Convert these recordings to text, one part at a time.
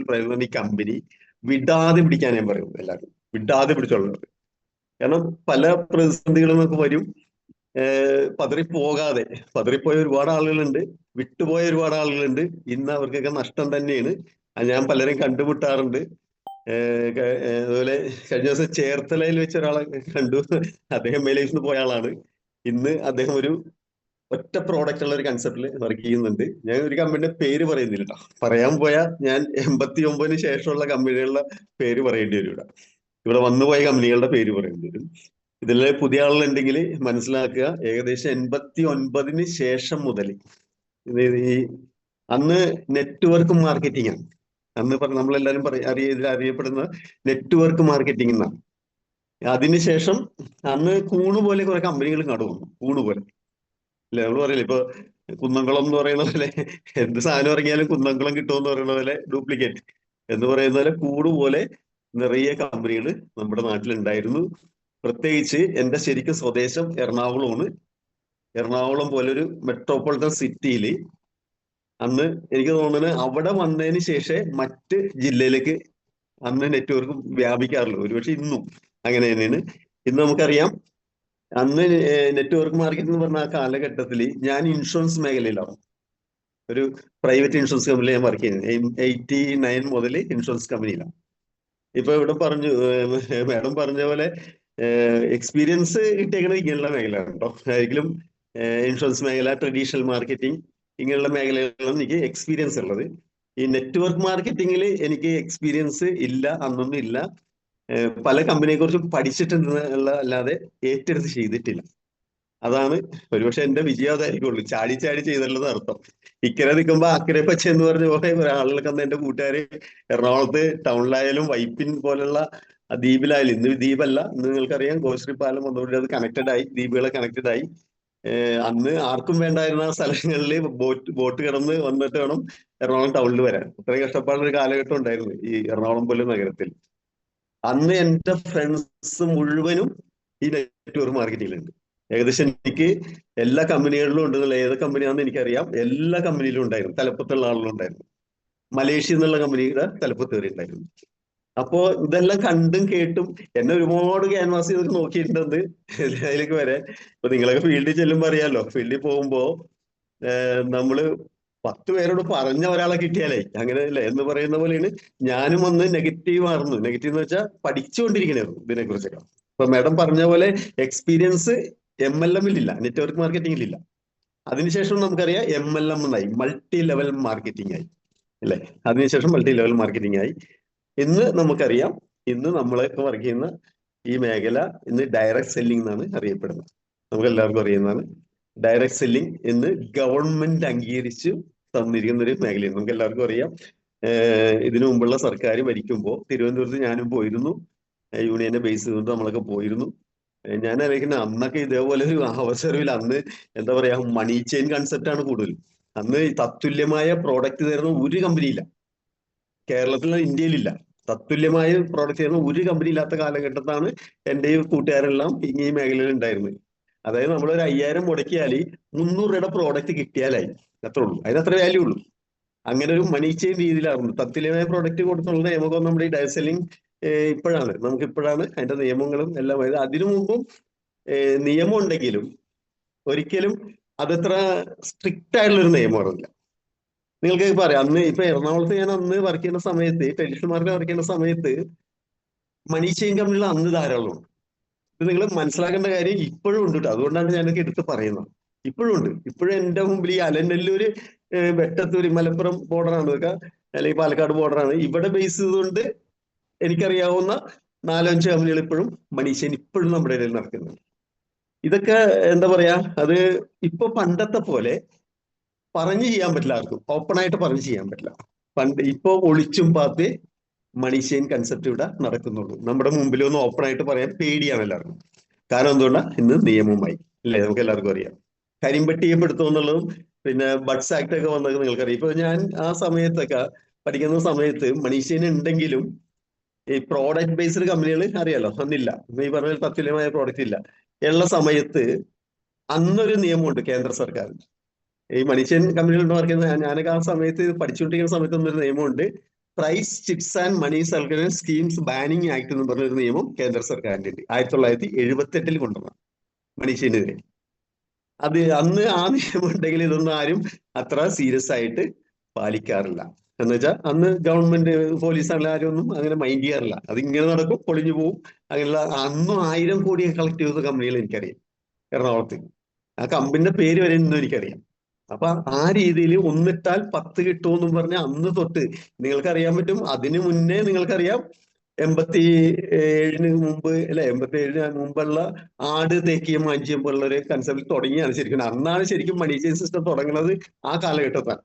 പറയുന്നത് ഈ കമ്പനി വിടാതെ പിടിക്കാൻ ഞാൻ പറയും എല്ലാവരും, വിടാതെ പിടിച്ചോളുന്നത്. കാരണം പല പ്രതിസന്ധികളും നമുക്ക് വരും. പതറിപ്പോകാതെ, പതറിപ്പോയ ഒരുപാട് ആളുകളുണ്ട്, വിട്ടുപോയ ഒരുപാട് ആളുകളുണ്ട്. ഇന്ന് അവർക്കൊക്കെ നഷ്ടം തന്നെയാണ്. ഞാൻ പലരും കണ്ടുമുട്ടാറുണ്ട്. അതുപോലെ കഴിഞ്ഞ ദിവസം ചേർത്തലയിൽ വെച്ച ഒരാളെ കണ്ടു. അദ്ദേഹം ലൈഫിൽ നിന്ന് പോയ ആളാണ്. ഇന്ന് അദ്ദേഹം ഒരു ഒറ്റ പ്രോഡക്റ്റ് ഉള്ള ഒരു കൺസെപ്റ്റിൽ വർക്ക് ചെയ്യുന്നുണ്ട്. ഞാൻ ഒരു കമ്പനിയുടെ പേര് പറയുന്നില്ല കേട്ടോ. പറയാൻ പോയാൽ ഞാൻ 89 ശേഷമുള്ള കമ്പനികളുടെ പേര് പറയേണ്ടി വരും. ഇവിടെ വന്നുപോയ കമ്പനികളുടെ പേര് പറയേണ്ടി വരും. ഇതിലെ പുതിയ ആളുകളുണ്ടെങ്കിൽ മനസ്സിലാക്കുക, ഏകദേശം 89 ശേഷം മുതൽ ഈ അന്ന് നെറ്റ്വർക്ക് മാർക്കറ്റിംഗ് ആണ്. അന്ന് നമ്മളെല്ലാരും ഇതിൽ അറിയപ്പെടുന്ന നെറ്റ്വർക്ക് മാർക്കറ്റിംഗ് എന്നാണ്. അതിനുശേഷം അന്ന് കൂണ് പോലെ കുറെ കമ്പനികൾ കടന്നു, കൂണ് പോലെ. അല്ലെ, നമ്മൾ പറയില്ലേ ഇപ്പൊ കുന്നംകുളം എന്ന് പറയുന്ന പോലെ, എന്ത് സാധനം ഇറങ്ങിയാലും കുന്നംകുളം കിട്ടുമെന്ന് പറയുന്ന പോലെ ഡ്യൂപ്ലിക്കേറ്റ് എന്ന് പറയുന്ന പോലെ കൂട് പോലെ നിറയെ കമ്പനികൾ നമ്മുടെ നാട്ടിലുണ്ടായിരുന്നു. പ്രത്യേകിച്ച് എന്റെ ശരിക്കും സ്വദേശം എറണാകുളമാണ്. എറണാകുളം പോലൊരു മെട്രോപൊളിറ്റൻ സിറ്റിയിൽ അന്ന് എനിക്ക് തോന്നുന്നത് അവിടെ വന്നതിന് ശേഷം മറ്റ് ജില്ലയിലേക്ക് അന്ന് നെറ്റ്വർക്ക് വ്യാപിക്കാറുള്ളൂ. ഒരുപക്ഷെ ഇന്നും അങ്ങനെ തന്നെയാണ്. ഇന്ന് നമുക്കറിയാം, അന്ന് നെറ്റ്വർക്ക് മാർക്കറ്റ് എന്ന് പറഞ്ഞ ആ കാലഘട്ടത്തിൽ ഞാൻ ഇൻഷുറൻസ് മേഖലയിലാണ്. ഒരു പ്രൈവറ്റ് ഇൻഷുറൻസ് കമ്പനിയിൽ ഞാൻ വർക്ക് ചെയ്യുന്നത്. 89 മുതൽ ഇൻഷുറൻസ് കമ്പനിയിലാണ്. ഇപ്പൊ ഇവിടെ പറഞ്ഞു, മാഡം പറഞ്ഞ പോലെ എക്സ്പീരിയൻസ് കിട്ടിയേക്കുന്നത് ഇങ്ങനെയുള്ള മേഖല കേട്ടോ. ഒരിക്കലും ഇൻഷുറൻസ് മേഖല, ട്രഡീഷണൽ മാർക്കറ്റിംഗ്, ഇങ്ങനെയുള്ള മേഖലകളിലാണ് എനിക്ക് എക്സ്പീരിയൻസ് ഉള്ളത്. ഈ നെറ്റ്വർക്ക് മാർക്കറ്റിംഗിൽ എനിക്ക് എക്സ്പീരിയൻസ് ഇല്ല, അന്നൊന്നും ഇല്ല. പല കമ്പനിയെ കുറിച്ച് പഠിച്ചിട്ടുണ്ടെന്നുള്ള അല്ലാതെ ഏറ്റെടുത്ത് ചെയ്തിട്ടില്ല. അതാണ് ഒരുപക്ഷെ എന്റെ വിജയം അതായിരിക്കുള്ളൂ. ചാടി ചാടി ചെയ്തിട്ടുള്ളത് അർത്ഥം. ഇക്കരെ നിൽക്കുമ്പോ അക്കരെ പച്ച എന്ന് പറഞ്ഞ പോലെ ആളുകൾക്ക് അന്ന് എന്റെ കൂട്ടുകാര് എറണാകുളത്ത് ടൗണിലായാലും വൈപ്പിൻ പോലുള്ള ദ്വീപിലായാലും, ഇന്ന് ദ്വീപല്ല, ഇന്ന് നിങ്ങൾക്കറിയാം ഗോശ്രീ പാലം വന്നതോടെ അത് കണക്റ്റഡ് ആയി, ദ്വീപുകളെ കണക്റ്റഡ് ആയി. അന്ന് ആർക്കും വേണ്ടായിരുന്ന സ്ഥലങ്ങളിൽ ബോട്ട് കിടന്ന് വന്നിട്ട് വേണം എറണാകുളം ടൗണിൽ വരാൻ. അത്രയും കഷ്ടപ്പാടുള്ള ഒരു കാലഘട്ടം ഉണ്ടായിരുന്നു ഈ എറണാകുളം പോലെ നഗരത്തിൽ. അന്ന് എന്റെ ഫ്രണ്ട്സ് മുഴുവനും ഈ നെറ്റ്വർക്ക് മാർക്കറ്റിംഗിലുണ്ട്. ഏകദേശം എനിക്ക് എല്ലാ കമ്പനികളിലും ഉണ്ടെന്നുള്ള, ഏത് കമ്പനിയാണെന്ന് എനിക്കറിയാം, എല്ലാ കമ്പനിയിലും ഉണ്ടായിരുന്നു. തലപ്പത്തുള്ള ആളുകളുണ്ടായിരുന്നു. മലേഷ്യ എന്നുള്ള കമ്പനിയുടെ തലപ്പത്ത് കയറിയിട്ടുണ്ടായിരുന്നു. അപ്പോ ഇതെല്ലാം കണ്ടും കേട്ടും എന്നെ ഒരുപാട് ക്യാൻവാസ് ചെയ്തൊക്കെ നോക്കിയിട്ടുണ്ട് അതിലേക്ക് വരാൻ. ഇപ്പൊ നിങ്ങളൊക്കെ ഫീൽഡിൽ ചെല്ലുമ്പോ അറിയാലോ, ഫീൽഡിൽ പോകുമ്പോ നമ്മള് 10 പേരോട് പറഞ്ഞ ഒരാളെ കിട്ടിയാലേ അങ്ങനെയല്ലേ എന്ന് പറയുന്ന പോലെയാണ്. ഞാനും അന്ന് നെഗറ്റീവ് ആയിരുന്നു. നെഗറ്റീവ് എന്ന് വെച്ചാൽ പഠിച്ചുകൊണ്ടിരിക്കണായിരുന്നു ഇതിനെ കുറിച്ചൊക്കെ. ഇപ്പൊ മാഡം പറഞ്ഞ പോലെ എക്സ്പീരിയൻസ് MLM ഇല്ല, നെറ്റ്വർക്ക് മാർക്കറ്റിംഗിലില്ല. അതിനുശേഷം നമുക്കറിയാം MLM എന്നായി, മൾട്ടി ലെവൽ മാർക്കറ്റിംഗ് ആയി, അല്ലെ? അതിനുശേഷം മൾട്ടി ലെവൽ മാർക്കറ്റിംഗ് ആയി. ഇന്ന് നമുക്കറിയാം, ഇന്ന് നമ്മളൊക്കെ വർക്ക് ചെയ്യുന്ന ഈ മേഖല ഇന്ന് ഡയറക്ട് സെല്ലിംഗ് എന്നാണ് അറിയപ്പെടുന്നത്. നമുക്ക് എല്ലാവർക്കും അറിയുന്നതാണ്. ഡയറക്ട് സെല്ലിംഗ് ഇന്ന് ഗവൺമെന്റ് അംഗീകരിച്ച് തന്നിരിക്കുന്ന ഒരു മേഖലയാണ്. നമുക്ക് എല്ലാവർക്കും അറിയാം. ഇതിനു മുമ്പുള്ള സർക്കാർ ഭരിക്കുമ്പോൾ തിരുവനന്തപുരത്ത് ഞാനും പോയിരുന്നു, യൂണിയനെ ബേസ് ചെയ്തുകൊണ്ട് നമ്മളൊക്കെ പോയിരുന്നു. ഞാൻ അറിയിക്കുന്ന അന്നൊക്കെ ഇതേപോലെ ഒരു അവസരമില്ല. അന്ന് എന്താ പറയാ, മണി ചെയിൻ കൺസെപ്റ്റ് ആണ് കൂടുതൽ. അന്ന് തത്തുല്യമായ പ്രോഡക്റ്റ് തരുന്ന ഒരു കമ്പനിയില്ല കേരളത്തിൽ, ഇന്ത്യയിലില്ല. തത്തുല്യമായ പ്രോഡക്റ്റ് തരുന്ന ഒരു കമ്പനി ഇല്ലാത്ത കാലഘട്ടത്താണ് എൻ്റെ ഈ കൂട്ടുകാരെല്ലാം ഈ മേഖലയിൽ ഉണ്ടായിരുന്നത്. അതായത് നമ്മളൊരു 5000 മുടക്കിയാൽ 300 രൂപയുടെ പ്രോഡക്റ്റ് കിട്ടിയാലായി, അത്രേ ഉള്ളൂ. അതിനത്ര വാല്യൂ ഉള്ളൂ. അങ്ങനെ ഒരു മണി ചെയിൻ രീതിയിലായിരുന്നു. തത്തുല്യമായ പ്രോഡക്റ്റ് കൊടുത്തുള്ള നിയമം നമ്മുടെ ഈ ഡയറക്ട് സെല്ലിംഗ് ഇപ്പോഴാണ് അതിന്റെ നിയമങ്ങളും എല്ലാം. അതിനു മുമ്പും നിയമം ഉണ്ടെങ്കിലും ഒരിക്കലും അതത്ര സ്ട്രിക്റ്റ് ആയിട്ടുള്ള ഒരു നിയമമാണില്ല. നിങ്ങൾക്ക് പറയാം, അന്ന് ഇപ്പൊ എറണാകുളത്ത് ഞാൻ അന്ന് വർക്ക് ചെയ്യുന്ന സമയത്ത്, ട്രഡീഷണൽ മാർക്കറ്റ് വർക്ക് ചെയ്യുന്ന സമയത്ത് മണി ചെയിൻ കമ്പനികൾ അന്ന് ധാരാളമുണ്ട്. ഇത് നിങ്ങൾ മനസ്സിലാക്കേണ്ട കാര്യം ഇപ്പോഴും ഉണ്ട് കേട്ടോ. അതുകൊണ്ടാണ് ഞാനൊക്കെ എടുത്ത് പറയുന്നത്. ഇപ്പോഴും ഉണ്ട്. ഇപ്പോഴും എന്റെ മുമ്പിൽ ഈ അലനല്ലൂര്, വെട്ടത്തൂര്, മലപ്പുറം ബോർഡറാണ് ഇതൊക്കെ, അല്ലെങ്കിൽ പാലക്കാട് ബോർഡറാണ്. ഇവിടെ ബേസ് ചെയ്തുകൊണ്ട് എനിക്കറിയാവുന്ന 4-5 കമ്പനികൾ ഇപ്പോഴും മണി ചെയിൻ ഇപ്പോഴും നമ്മുടെ ഇടയിൽ നടക്കുന്നുണ്ട്. ഇതൊക്കെ എന്താ പറയാ, അത് ഇപ്പൊ പണ്ടത്തെ പോലെ പറഞ്ഞു ചെയ്യാൻ പറ്റില്ല ആർക്കും, ഓപ്പൺ ആയിട്ട് പറഞ്ഞു ചെയ്യാൻ പറ്റില്ല. ഇപ്പൊ ഒളിച്ചും പാത്ത് മണി ചെയിൻ കൺസെപ്റ്റ് ഇവിടെ നടക്കുന്നുള്ളൂ. നമ്മുടെ മുമ്പിലൊന്നും ഓപ്പൺ ആയിട്ട് പറയാൻ പേടിയാണ് എല്ലാവർക്കും. കാരണം എന്തുകൊണ്ടാ, ഇന്ന് നിയമമായി, അല്ലേ? നമുക്ക് എല്ലാവർക്കും അറിയാം. കരിമ്പട്ടിയെ പെടുത്തും എന്നുള്ളതും, പിന്നെ ബഡ്സ് ആക്ട് ഒക്കെ വന്നത് നിങ്ങൾക്കറിയാം. ഇപ്പൊ ഞാൻ ആ സമയത്തൊക്കെ പഠിക്കുന്ന സമയത്ത് മണി ചെയിൻ ഉണ്ടെങ്കിലും ഈ പ്രോഡക്റ്റ് ബേസ്ഡ് കമ്പനികൾ അറിയാലോ, അന്നില്ല. ഈ പറഞ്ഞ തത്തുല്യമായ പ്രോഡക്റ്റ് ഇല്ല. ഉള്ള സമയത്ത് അന്നൊരു നിയമമുണ്ട് കേന്ദ്ര സർക്കാർ. ഈ മണി ചെയിൻ കമ്പനികളുടെ വർക്ക് ചെയ്യുന്ന ഞാനൊക്കെ ആ സമയത്ത് പഠിച്ചുകൊണ്ടിരിക്കുന്ന സമയത്ത് ഒന്നൊരു നിയമമുണ്ട്. Prize chits and money circulation schemes banning act എന്ന് പറഞ്ഞൊരു നിയമം കേന്ദ്ര സർക്കാരിന്റെ ഉണ്ട്. 1978 കൊണ്ടുവന്ന മനീഷിനെതിരെ. അത് അന്ന് ആ നിയമം ഉണ്ടെങ്കിൽ ഇതൊന്നും ആരും അത്ര സീരിയസ് ആയിട്ട് പാലിക്കാറില്ല. എന്ന് വെച്ചാൽ അന്ന് ഗവൺമെന്റ് പോലീസ് ആരും ഒന്നും അങ്ങനെ മൈൻഡ് ചെയ്യാറില്ല. അത് ഇങ്ങനെ നടക്കും, പൊളിഞ്ഞു പോകും. അങ്ങനെയുള്ള അന്നും 1000 കോടി കളക്ട് ചെയ്ത കമ്പനികൾ എനിക്കറിയാം എറണാകുളത്ത്. ആ കമ്പനിയുടെ പേര് വരെ ഇന്നും എനിക്കറിയാം. അപ്പൊ ആ രീതിയിൽ ഒന്നിട്ടാൽ 10 കിട്ടുമെന്നും പറഞ്ഞ അന്ന് തൊട്ട് നിങ്ങൾക്കറിയാൻ പറ്റും. അതിനു മുന്നേ നിങ്ങൾക്കറിയാം 87 മുമ്പ് അല്ലെ, 87 മുമ്പുള്ള ആട് തേക്കിയും മാഞ്ചിയും പോലുള്ള ഒരു കൺസെപ്റ്റ് തുടങ്ങിയാണ് ശരിക്കും. അന്നാണ് ശരിക്കും മണി ചെയിൻ സിസ്റ്റം തുടങ്ങുന്നത്, ആ കാലഘട്ടത്താണ്.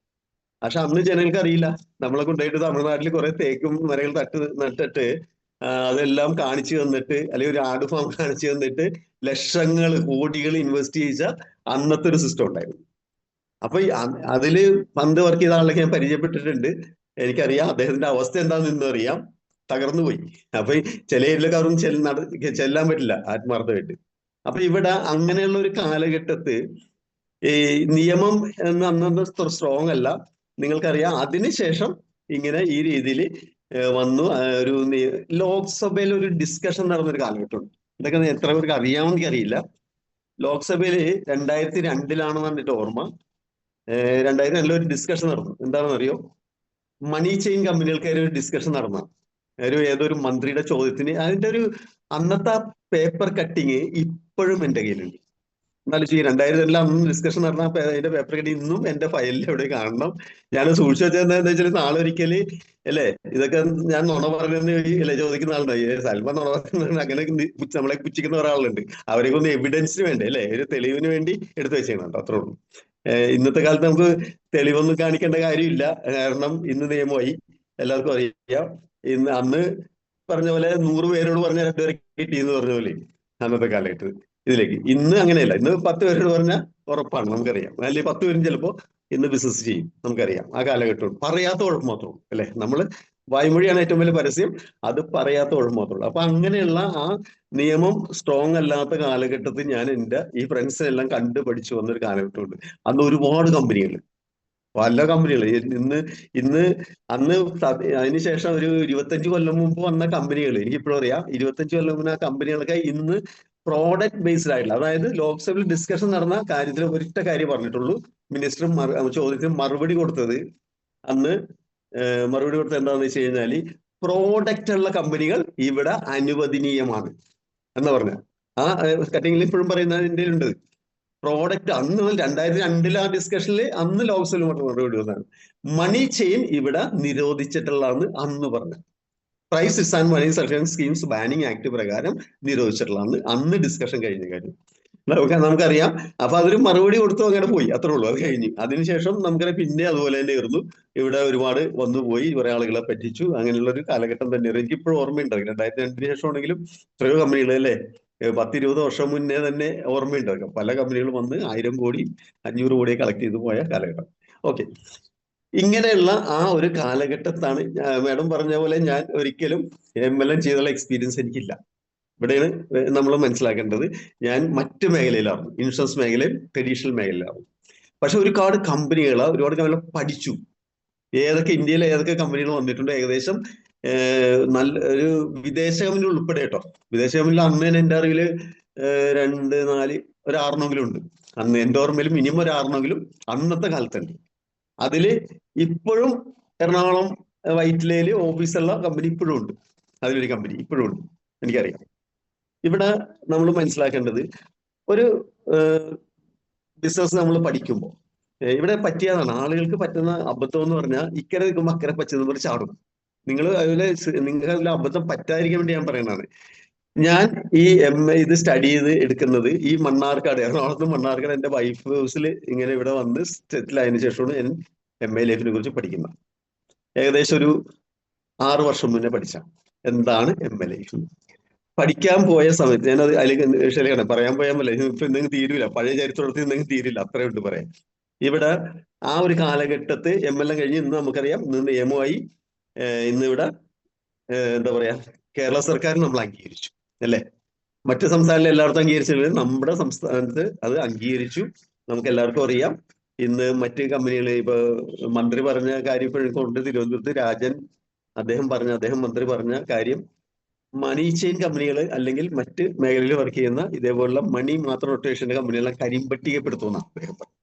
പക്ഷെ അന്ന് ജനങ്ങൾക്ക് അറിയില്ല. നമ്മളെ കൊണ്ടുപോയിട്ട് തമിഴ്നാട്ടിൽ കുറെ തേക്കും മരങ്ങൾ നട്ടിട്ട് അതെല്ലാം കാണിച്ചു തന്നിട്ട്, അല്ലെങ്കിൽ ഒരു ആട് ഫാം കാണിച്ചു തന്നിട്ട് ലക്ഷങ്ങൾ കോടികൾ ഇൻവെസ്റ്റ് ചെയ്ത അന്നത്തെ ഒരു സിസ്റ്റം ഉണ്ടായിരുന്നു. അപ്പൊ അതില് പന്ത് വർക്ക് ചെയ്ത ആളൊക്കെ ഞാൻ പരിചയപ്പെട്ടിട്ടുണ്ട്. എനിക്കറിയാം അദ്ദേഹത്തിന്റെ അവസ്ഥ എന്താണെന്ന് ഇന്നും അറിയാം. തകർന്നു പോയി. അപ്പൊ ചില ഏരിയയിലൊക്കെ ചെല്ലാൻ പറ്റില്ല ആത്മാർത്ഥമായിട്ട്. അപ്പൊ ഇവിടെ അങ്ങനെയുള്ള ഒരു കാലഘട്ടത്ത് ഈ നിയമം അന്നൊന്നും സ്ട്രോങ് അല്ല. നിങ്ങൾക്കറിയാം അതിനുശേഷം ഇങ്ങനെ ഈ രീതിയിൽ വന്നു. ഒരു ലോക്സഭയിൽ ഒരു ഡിസ്കഷൻ നടന്നൊരു കാലഘട്ടമുണ്ട്. ഇതൊക്കെ എത്ര പേർക്ക് അറിയാമെന്ന് എനിക്കറിയില്ല. ലോക്സഭയിൽ 2002 പറഞ്ഞിട്ട് ഓർമ്മ. 2002 ഒരു ഡിസ്കഷൻ നടന്നു. എന്താണെന്ന് അറിയോ? മണി ചെയിൻ കമ്പനികൾക്കായി ഒരു ഡിസ്കഷൻ നടന്ന ഏതൊരു മന്ത്രിയുടെ ചോദ്യത്തിന് അതിന്റെ ഒരു അന്നത്തെ പേപ്പർ കട്ടിങ് ഇപ്പോഴും എന്റെ കയ്യിലുണ്ട്. എന്നാലും ഈ 2002 അന്ന് ഡിസ്കഷൻ നടന്ന അതിന്റെ പേപ്പർ കട്ടിങ് ഇന്നും എന്റെ ഫയലിൽ എവിടെ കാണണം. ഞാൻ സൂക്ഷിച്ചു വെച്ചാൽ എന്താ വെച്ചാൽ നാളെ ഒരിക്കല് അല്ലേ ഇതൊക്കെ ഞാൻ നുണ പറയുന്ന അല്ലെ ചോദിക്കുന്ന ആളുണ്ടായി. സൽമാൻ നുണ പറയുന്ന അങ്ങനെ നമ്മളെ പുച്ഛിക്കുന്ന ഒരാളുണ്ട്. അവരെയൊക്കെ ഒന്ന് എവിഡൻസിന് വേണ്ടി അല്ലെ, ഒരു തെളിവിന് വേണ്ടി എടുത്തു വെച്ചേക്കണം കേട്ടോ, അത്രേ ഉള്ളൂ. ഇന്നത്തെ കാലത്ത് നമുക്ക് തെളിവൊന്നും കാണിക്കേണ്ട കാര്യമില്ല. കാരണം ഇന്ന് നിയമമായി, എല്ലാവർക്കും അറിയാം. അന്ന് പറഞ്ഞ പോലെ 100 പേരോട് പറഞ്ഞ 2 പേരെ കിട്ടിയെന്ന് പറഞ്ഞ പോലെ അന്നത്തെ കാലഘട്ടത്തിൽ ഇതിലേക്ക്. ഇന്ന് അങ്ങനെയല്ല. ഇന്ന് 10 പേരോട് പറഞ്ഞാൽ ഉറപ്പാണ്, നമുക്കറിയാം. അല്ലെങ്കിൽ 10 പേരും ചിലപ്പോ ഇന്ന് ബിസിനസ് ചെയ്യും, നമുക്കറിയാം. ആ കാലഘട്ടം പറയാത്ത കുഴപ്പം മാത്രമേ ഉള്ളൂ അല്ലെ. നമ്മള് വായ്മൊഴിയാണ് ഏറ്റവും വലിയ പരസ്യം, അത് പറയാത്ത കുഴപ്പം മാത്രമേ ഉള്ളൂ. അപ്പൊ അങ്ങനെയുള്ള ആ നിയമം സ്ട്രോങ് അല്ലാത്ത കാലഘട്ടത്തിൽ ഞാൻ എൻ്റെ ഈ ഫ്രണ്ട്സിനെല്ലാം കണ്ടു പഠിച്ചു വന്നൊരു കാലഘട്ടമുണ്ട്. അന്ന് ഒരുപാട് കമ്പനികൾ, പല കമ്പനികൾ ഇന്ന് അന്ന് അതിനുശേഷം ഒരു 25 കൊല്ലം മുമ്പ് വന്ന കമ്പനികൾ എനിക്കിപ്പോഴും അറിയാം. 25 കൊല്ലം മുമ്പ് ആ കമ്പനികളൊക്കെ ഇന്ന് പ്രോഡക്റ്റ് ബേസ്ഡ് ആയിട്ടുള്ള, അതായത് ലോക്സഭയിൽ ഡിസ്കഷൻ നടന്ന കാര്യത്തിൽ ഒരൊറ്റ കാര്യം പറഞ്ഞിട്ടുള്ളൂ. മിനിസ്റ്റർ ചോദ്യത്തിന് മറുപടി കൊടുത്തത് അന്ന് മറുപടി കൊടുത്തത് എന്താണെന്ന് വെച്ച് കഴിഞ്ഞാല് പ്രോഡക്റ്റ് ഉള്ള കമ്പനികൾ ഇവിടെ അനുവദനീയമാണ് എന്ന് പറഞ്ഞ ആ കട്ടിങ്ങിൽ ഇപ്പോഴും പറയുന്നതിൻ്റെ ഉണ്ട്. പ്രോഡക്റ്റ് അന്ന് 2002 ആ ഡിസ്കഷനിൽ അന്ന് ലോക്സഭയിൽ മറുപടി വന്നതാണ്. മണി ചെയിൻ ഇവിടെ നിരോധിച്ചിട്ടുള്ളതാണ് അന്ന് പറഞ്ഞത്. Prize and money circulation schemes banning act പ്രകാരം നിരോധിച്ചിട്ടുള്ളതാണ് അന്ന് ഡിസ്കഷൻ കഴിഞ്ഞ കാര്യം. നമുക്കറിയാം. അപ്പൊ അതൊരു മറുപടി കൊടുത്തു, അങ്ങനെ പോയി, അത്രേ ഉള്ളൂ. അത് കഴിഞ്ഞു. അതിനുശേഷം നമുക്കറിയാം പിന്നെ അതുപോലെ തന്നെ ആയിരുന്നു. ഇവിടെ ഒരുപാട് വന്നുപോയി, കുറെ ആളുകളെ പറ്റിച്ചു. അങ്ങനെയുള്ള ഒരു കാലഘട്ടം തന്നെയായിരുന്നു. എനിക്കിപ്പോഴും ഓർമ്മയുണ്ട്. 2002 ശേഷം ആണെങ്കിലും എത്രയോ കമ്പനികൾ അല്ലേ, 10-20 വർഷം മുന്നേ തന്നെ ഓർമ്മയുണ്ടാകും. പല കമ്പനികളും വന്ന് 1000 കോടി 500 കോടി കളക്ട് ചെയ്തു പോയ കാലഘട്ടം. ഓക്കെ, ഇങ്ങനെയുള്ള ആ ഒരു കാലഘട്ടത്താണ് മാഡം പറഞ്ഞ പോലെ ഞാൻ ഒരിക്കലും MLM ചെയ്തുള്ള എക്സ്പീരിയൻസ് എനിക്കില്ല. ഇവിടെയാണ് നമ്മൾ മനസ്സിലാക്കേണ്ടത്. ഞാൻ മറ്റു മേഖലയിലാണ്, ഇൻഷുറൻസ് മേഖലയിൽ, ട്രഡീഷണൽ മേഖലയിലാണ്. പക്ഷെ ഒരുപാട് കമ്പനികൾ പഠിച്ചു. ഇന്ത്യയിലെ ഏതൊക്കെ കമ്പനികൾ വന്നിട്ടുണ്ട്, ഏകദേശം നല്ല ഒരു വിദേശ കമ്പനി ഉൾപ്പെടെ കേട്ടോ. വിദേശ കമ്പനിയിൽ അന്ന് തന്നെ എൻ്റെ അറിവില് 2, 4, ഒരു 6 ഉണ്ട്. അന്ന് എൻ്റെ ഓർമ്മയിൽ മിനിമം ഒരു 6 അന്നത്തെ കാലത്തുണ്ട്. അതില് ഇപ്പോഴും എറണാകുളം വൈറ്റിലയില് ഓഫീസുള്ള കമ്പനി ഇപ്പോഴും ഉണ്ട്. അതിലൊരു കമ്പനി ഇപ്പോഴും ഉണ്ട്, എനിക്കറിയാം. ഇവിടെ നമ്മൾ മനസ്സിലാക്കേണ്ടത് ഒരു ബിസിനസ് നമ്മൾ പഠിക്കുമ്പോൾ ഇവിടെ പറ്റിയതാണ്. ആളുകൾക്ക് പറ്റുന്ന അബദ്ധം എന്ന് പറഞ്ഞാൽ ഇക്കരെ നിൽക്കുമ്പോൾ അക്കരെ പറ്റുന്ന പോലെ ചാടും. നിങ്ങൾ അതുപോലെ നിങ്ങൾക്ക് അതിൽ അബദ്ധം പറ്റാതിരിക്കാൻ വേണ്ടി ഞാൻ പറയുന്നതാണ്. ഞാൻ ഈ ഇത് സ്റ്റഡി ചെയ്ത് എടുക്കുന്നത് ഈ മണ്ണാർക്കാട്, എറണാകുളത്ത് മണ്ണാർക്കാട് എൻ്റെ വൈഫ് ഹൗസിൽ ഇങ്ങനെ ഇവിടെ വന്ന് സെറ്റിൽ ആയതിനു ശേഷമാണ് ഞാൻ MA ലൈഫിനെ കുറിച്ച് പഠിക്കുന്നത്. ഏകദേശം ഒരു 6 വർഷം മുന്നേ പഠിച്ച എന്താണ് MA ലൈഫ്. പഠിക്കാൻ പോയ സമയത്ത് ഞാനത് അതിലേക്ക് ശരിയാണ് പറയാൻ പോയാൽ പോലെ ഇപ്പൊ എന്തെങ്കിലും തീരില്ല, പഴയ ചരിത്രത്തിൽ എന്തെങ്കിലും തീരില്ല, അത്രയും ഉണ്ട് പറയാം. ഇവിടെ ആ ഒരു കാലഘട്ടത്ത് MLM കഴിഞ്ഞ് ഇന്ന് നമുക്കറിയാം, ഇന്ന് നിയമമായി. ഇന്നിവിടെ എന്താ പറയാ, കേരള സർക്കാർ നമ്മൾ അംഗീകരിച്ചു അല്ലെ. മറ്റു സംസ്ഥാനങ്ങളിൽ എല്ലായിടത്തും അംഗീകരിച്ചില്ല, നമ്മുടെ സംസ്ഥാനത്ത് അത് അംഗീകരിച്ചു. നമുക്ക് എല്ലാവർക്കും അറിയാം. ഇന്ന് മറ്റ് കമ്പനികൾ, ഇപ്പൊ മന്ത്രി പറഞ്ഞ കാര്യം ഇപ്പോഴും കൊണ്ട് തിരുവനന്തപുരത്ത് രാജൻ അദ്ദേഹം മന്ത്രി പറഞ്ഞ കാര്യം, മണി ചെയിൻ കമ്പനികൾ അല്ലെങ്കിൽ മറ്റ് മേഖലയിൽ വർക്ക് ചെയ്യുന്ന ഇതേപോലുള്ള മണി മാത്രം റൊട്ടേഷന്റെ കമ്പനികളെ കരിമ്പട്ടികപ്പെടുത്തുന്ന അദ്ദേഹം പറഞ്ഞു.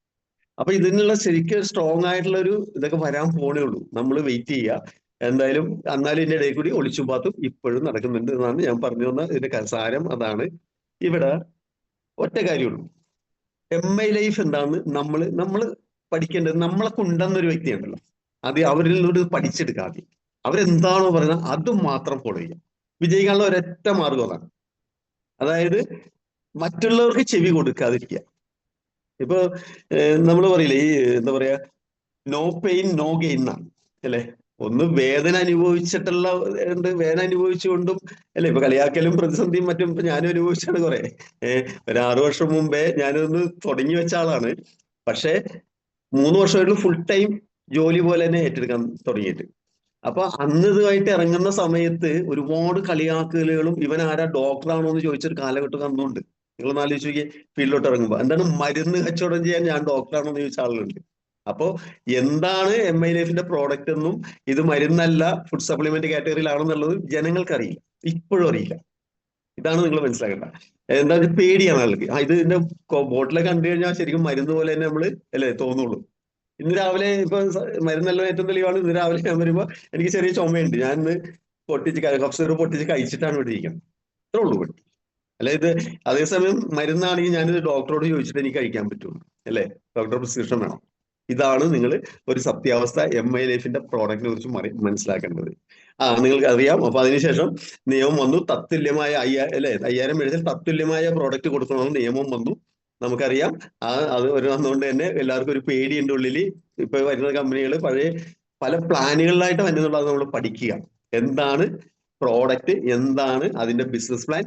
അപ്പൊ ഇതിനുള്ള ശരിക്കും സ്ട്രോങ് ആയിട്ടുള്ള ഒരു ഇതൊക്കെ വരാൻ പോണേ ഉള്ളൂ. നമ്മൾ വെയിറ്റ് ചെയ്യുക. എന്തായാലും എന്നാലും ഇതിന്റെ ഇടയിൽ കൂടി ഒളിച്ചും പാത്തും ഇപ്പോഴും നടക്കുന്നുണ്ട് എന്നാണ് ഞാൻ പറഞ്ഞു വന്ന ഇതിന്റെ സാരം. അതാണ് ഇവിടെ ഒറ്റ കാര്യമുള്ളൂ. MI ലൈഫ് എന്താണെന്ന് നമ്മൾ പഠിക്കേണ്ടത്. നമ്മളൊക്കെ ഉണ്ടെന്നൊരു വ്യക്തി ഉണ്ടല്ലോ, അത് അവരിൽ നിന്നോട് പഠിച്ചെടുക്കാതെ അവരെന്താണോ പറയുന്നത് അത് മാത്രം ഫോളോ ചെയ്യുക. വിജയിക്കാനുള്ള ഒരൊറ്റ മാർഗം അതാണ്. അതായത് മറ്റുള്ളവർക്ക് ചെവി കൊടുക്കാതിരിക്കുക. ഇപ്പൊ നമ്മൾ പറയില്ലേ, ഈ എന്താ പറയാ, നോ പെയിൻ നോ ഗെയിൻ എന്നാണ് അല്ലെ. ഒന്ന് വേദന അനുഭവിച്ചിട്ടുള്ള വേദന അനുഭവിച്ചുകൊണ്ടും അല്ലെ. ഇപ്പൊ കളിയാക്കലും പ്രതിസന്ധിയും മറ്റും ഇപ്പൊ ഞാനും അനുഭവിച്ചാണ് കുറെ. ഒരു 6 വർഷം മുമ്പേ ഞാനൊന്ന് തുടങ്ങി വെച്ച ആളാണ്. പക്ഷെ 3 വർഷമായിട്ടും ഫുൾ ടൈം ജോലി പോലെ തന്നെ ഏറ്റെടുക്കാൻ തുടങ്ങിയിട്ട്. അപ്പൊ അന്ന് ഇതുമായിട്ട് ഇറങ്ങുന്ന സമയത്ത് ഒരുപാട് കളിയാക്കലുകളും ഇവൻ ആരാ ഡോക്ടറാണോ എന്ന് ചോദിച്ചൊരു കാലഘട്ടം അന്നുണ്ട്. നിങ്ങൾ ആലോചിച്ച് നോക്കിയേ, ഫീൽഡിലോട്ട് ഇറങ്ങുമ്പോൾ എന്താണ് മരുന്ന് കച്ചവടം ചെയ്യാൻ ഞാൻ ഡോക്ടറാണോ എന്ന് ചോദിച്ച ആളുകളുണ്ട്. അപ്പോ എന്താണ് MI ലൈഫിന്റെ പ്രോഡക്റ്റ് എന്നും ഇത് മരുന്നല്ല ഫുഡ് സപ്ലിമെന്റ് കാറ്റഗറിയിലാണെന്നുള്ളത് ജനങ്ങൾക്കറിയില്ല, ഇപ്പോഴും അറിയില്ല. ഇതാണ് നിങ്ങൾ മനസ്സിലാക്കേണ്ട. എന്താ പേടിയാണ് ആൾക്ക്. ഇത് ഇതിന്റെ ബോട്ടിലെ കണ്ടു കഴിഞ്ഞാൽ ശരിക്കും മരുന്ന് പോലെ തന്നെ നമ്മള് അല്ലേ തോന്നുള്ളൂ. ഇന്ന് രാവിലെ ഇപ്പൊ മരുന്നെല്ലാം ഏറ്റവും തെളിവാണ്. ഇന്ന് രാവിലെ ഞാൻ വരുമ്പോ എനിക്ക് ചെറിയ ചുമയുണ്ട്. ഞാൻ ഇന്ന് കഫ് സിറപ്പ് പൊട്ടിച്ച് കഴിച്ചിട്ടാണ് ഇവിടെ ഇരിക്കുന്നത്. ഇത്രേ ഉള്ളൂ ഇവിടെ. അല്ലെ ഇത് അതേസമയം മരുന്നാണെങ്കിൽ ഞാനിത് ഡോക്ടറോട് ചോദിച്ചിട്ട് എനിക്ക് കഴിക്കാൻ പറ്റുള്ളൂ അല്ലെ. ഡോക്ടർ പ്രിസ്ക്രിപ്ഷൻ വേണം. ഇതാണ് നിങ്ങൾ ഒരു സത്യാവസ്ഥ MI ലൈഫിന്റെ പ്രോഡക്റ്റിനെ കുറിച്ച് മനസ്സിലാക്കേണ്ടത്. നിങ്ങൾക്ക് അറിയാം. അപ്പൊ അതിനുശേഷം നിയമം വന്നു. തത്തുല്യമായ 5000 മേടിച്ചാൽ തത്തുല്യമായ പ്രോഡക്റ്റ് കൊടുക്കണമെന്ന് നിയമം വന്നു. നമുക്കറിയാം. അത് വന്നുകൊണ്ട് തന്നെ എല്ലാവർക്കും ഒരു പേടിയുണ്ട് ഉള്ളിൽ. ഇപ്പൊ വരുന്ന കമ്പനികൾ പഴയ പല പ്ലാനുകളിലായിട്ട് വരുന്നുള്ളത് നമ്മൾ പഠിക്കുക. എന്താണ് പ്രോഡക്റ്റ്, എന്താണ് അതിന്റെ ബിസിനസ് പ്ലാൻ,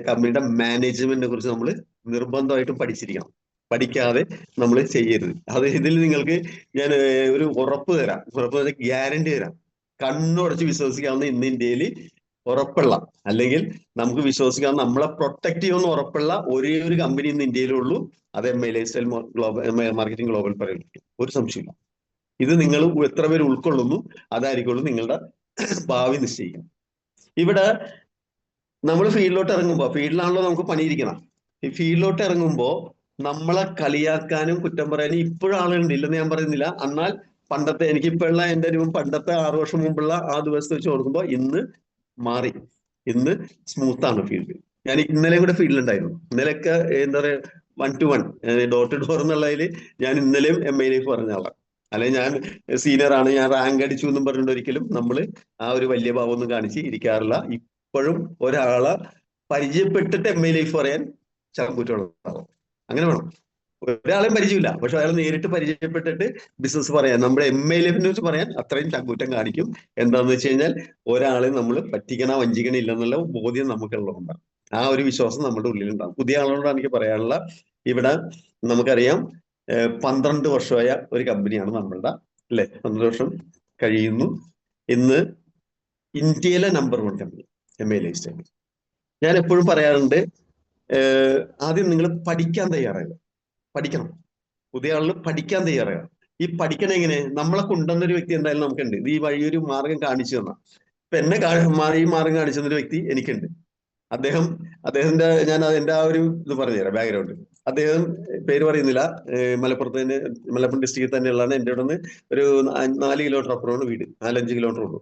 കമ്പനിയുടെ മാനേജ്മെന്റിനെ കുറിച്ച് നമ്മൾ നിർബന്ധമായിട്ടും പഠിച്ചിരിക്കണം. പഠിക്കാതെ നമ്മൾ ചെയ്യരുത്. ഇതിൽ നിങ്ങൾക്ക് ഞാൻ ഒരു ഉറപ്പ് തരാം, ഗ്യാരണ്ടി തരാം. കണ്ണുടച്ച് വിശ്വസിക്കാവുന്ന ഇന്ന് ഇന്ത്യയിൽ ഉറപ്പുള്ള, അല്ലെങ്കിൽ നമുക്ക് വിശ്വസിക്കാവുന്ന, നമ്മളെ പ്രൊട്ടക്ട് ചെയ്യുമെന്ന് ഉറപ്പുള്ള ഒരേ ഒരു കമ്പനി ഇന്ന് ഇന്ത്യയിലുള്ളൂ. അത് MI life style marketing global പറയാൻ പറ്റും. ഒരു സംശയമില്ല. ഇത് നിങ്ങൾ എത്ര പേര് ഉൾക്കൊള്ളുന്നു അതായിരിക്കുള്ളൂ നിങ്ങളുടെ ഭാവി നിശ്ചയിക്കണം. ഇവിടെ നമ്മൾ ഫീൽഡിലോട്ട് ഇറങ്ങുമ്പോൾ, ഫീൽഡിലാണല്ലോ നമുക്ക് പണിയിരിക്കണം. ഈ ഫീൽഡിലോട്ട് ഇറങ്ങുമ്പോൾ നമ്മളെ കളിയാക്കാനും കുറ്റം പറയാനും ഇപ്പോഴും ആളുകളുണ്ട്, ഇല്ലെന്ന് ഞാൻ പറയുന്നില്ല. എന്നാൽ പണ്ടത്തെ എനിക്കിപ്പോഴുള്ള എൻ്റെ അനുഭവം, പണ്ടത്തെ 6 വർഷം മുമ്പുള്ള ആ ദിവസത്തെ വെച്ച് നോക്കുമ്പോൾ ഇന്ന് മാറി. ഇന്ന് സ്മൂത്താണ് ഫീൽഡ്. ഞാൻ ഇന്നലെ കൂടെ ഫീൽഡിലുണ്ടായിരുന്നു. ഇന്നലെയൊക്കെ എന്താ പറയാ 1 to 1 ഡോർ ടു ഡോർ എന്നുള്ളതിൽ ഞാൻ ഇന്നലെയും MI ലൈഫ് പറഞ്ഞ ആളാണ്. അല്ലെങ്കിൽ ഞാൻ സീനിയർ ആണ്, ഞാൻ റാങ്ക് അടിച്ചു എന്നും പറഞ്ഞിട്ട് ഒരിക്കലും നമ്മൾ ആ ഒരു വലിയ ഭാവം ഒന്നും കാണിച്ച് ഇരിക്കാറില്ല. ഇപ്പോഴും ഒരാളെ പരിചയപ്പെട്ടിട്ട് MI ലൈഫ് പറയാൻ ചങ്കൂറ്റമുള്ളതാവും. അങ്ങനെ വേണം. ഒരാളെയും പരിചയമില്ല, പക്ഷെ അയാൾ നേരിട്ട് പരിചയപ്പെട്ടിട്ട് ബിസിനസ് പറയാൻ, നമ്മുടെ MI ലൈഫിനെ കുറിച്ച് പറയാൻ അത്രയും ചങ്കൂറ്റം കാണിക്കും. എന്താണെന്ന് വെച്ച് കഴിഞ്ഞാൽ ഒരാളെ നമ്മൾ പറ്റിക്കണ വഞ്ചിക്കണ ഇല്ലെന്നുള്ള ബോധ്യം നമുക്കുള്ളതുകൊണ്ടാണ്. ആ ഒരു വിശ്വാസം നമ്മുടെ ഉള്ളിലുണ്ടാകും. പുതിയ ആളോടാണ് എനിക്ക് പറയാനുള്ള. ഇവിടെ നമുക്കറിയാം 12 വർഷമായ ഒരു കമ്പനിയാണ് നമ്മളുടെ അല്ലെ. 12 വർഷം കഴിയുന്നു. ഇന്ന് ഇന്ത്യയിലെ number 1 company MI life style. ഞാൻ എപ്പോഴും പറയാറുണ്ട്, ആദ്യം നിങ്ങൾ പഠിക്കാൻ തയ്യാറാകുക. പഠിക്കണം. പുതിയ ആളിൽ പഠിക്കാൻ തയ്യാറാകുക. ഈ പഠിക്കണം എങ്ങനെ? നമ്മളെ കൊണ്ടുവന്ന ഒരു വ്യക്തി എന്തായാലും നമുക്കുണ്ട്. ഇത് ഈ വഴിയൊരു മാർഗം കാണിച്ചു തന്ന. ഇപ്പൊ എന്നെ ഈ മാർഗം കാണിച്ചു തന്നൊരു വ്യക്തി എനിക്കുണ്ട്. അദ്ദേഹത്തിന്റെ ഞാൻ അതിന്റെ ആ ഒരു ഇത് പറഞ്ഞുതരാം, ബാക്ക്ഗ്രൗണ്ട്. അദ്ദേഹം പേര് പറയുന്നില്ല. മലപ്പുറം ഡിസ്ട്രിക്റ്റിൽ തന്നെയുള്ളതാണ്. എൻ്റെ ഇവിടെ നിന്ന് ഒരു 4 കിലോമീറ്റർ അപ്പുറമാണ് വീട്. 4-5 കിലോമീറ്റർ ഉള്ളൂ.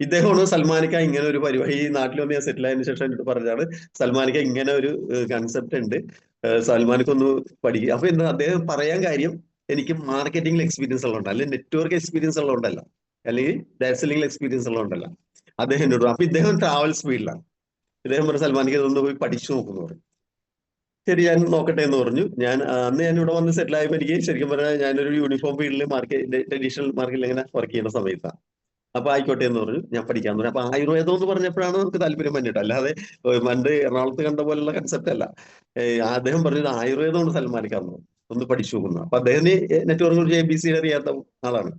ഇദ്ദേഹമാണ് സൽമാനിക്ക ഇങ്ങനെ ഒരു പരിപാടി, ഈ നാട്ടിൽ വന്ന് ഞാൻ സെറ്റിൽ ആയതിനു ശേഷം എന്നിട്ട് പറഞ്ഞാണ്, സൽമാനിക്ക ഇങ്ങനെ ഒരു കൺസെപ്റ്റ് ഉണ്ട്, സൽമാനിക്കൊന്ന് പഠിക്കുക. അപ്പൊ എന്താ അദ്ദേഹം പറയാൻ കാര്യം, എനിക്ക് മാർക്കറ്റിംഗിൽ എക്സ്പീരിയൻസ് ഉള്ളതുകൊണ്ട്, അല്ലെങ്കിൽ നെറ്റ്വർക്ക് എക്സ്പീരിയൻസ് ഉള്ളതുകൊണ്ടല്ല, അല്ലെങ്കിൽ ഡയറക്ട് സെല്ലിംഗിൽ എക്സ്പീരിയൻസ് ഉള്ളതുകൊണ്ടല്ല. അദ്ദേഹം എന്നോട്, അപ്പൊ ഇദ്ദേഹം ട്രാവൽ സ്പീഡിലാണ്. ഇദ്ദേഹം പറഞ്ഞു, സൽമാനിക്ക് ഇതൊന്ന് പോയി പഠിച്ചു നോക്കുന്നു പറഞ്ഞു. ശരി, ഞാൻ നോക്കട്ടെ എന്ന് പറഞ്ഞു. അന്ന് ഞാൻ ഇവിടെ വന്ന് സെറ്റിൽ ആയപ്പോൾ എനിക്ക് ശരിക്കും പറഞ്ഞാൽ ഞാനൊരു യൂണിഫോം ഫീൽഡിൽ ട്രഡീഷണൽ മാർക്കറ്റിൽ ഇങ്ങനെ വർക്ക് ചെയ്യുന്ന സമയത്താണ്. അപ്പൊ ആയിക്കോട്ടെ എന്ന് പറഞ്ഞു, ഞാൻ പഠിക്കാന്ന് പറഞ്ഞു. അപ്പൊ ആയുർവേദം എന്ന് പറഞ്ഞപ്പോഴാണ് നമുക്ക് താല്പര്യം വന്നിട്ട്, അല്ലാതെ പണ്ട് എറണാകുളത്ത് കണ്ട പോലുള്ള കൺസെപ്റ്റ് അല്ല. അദ്ദേഹം പറഞ്ഞത് ആയുർവേദമാണ് സൽമാനിക്കാന്ന്, ഒന്ന് പഠിച്ചു നോക്കുന്നു. അപ്പൊ അദ്ദേഹത്തിന് നെറ്റ്വർക്ക് കുറിച്ച് ABC അറിയാത്ത ആളാണ്.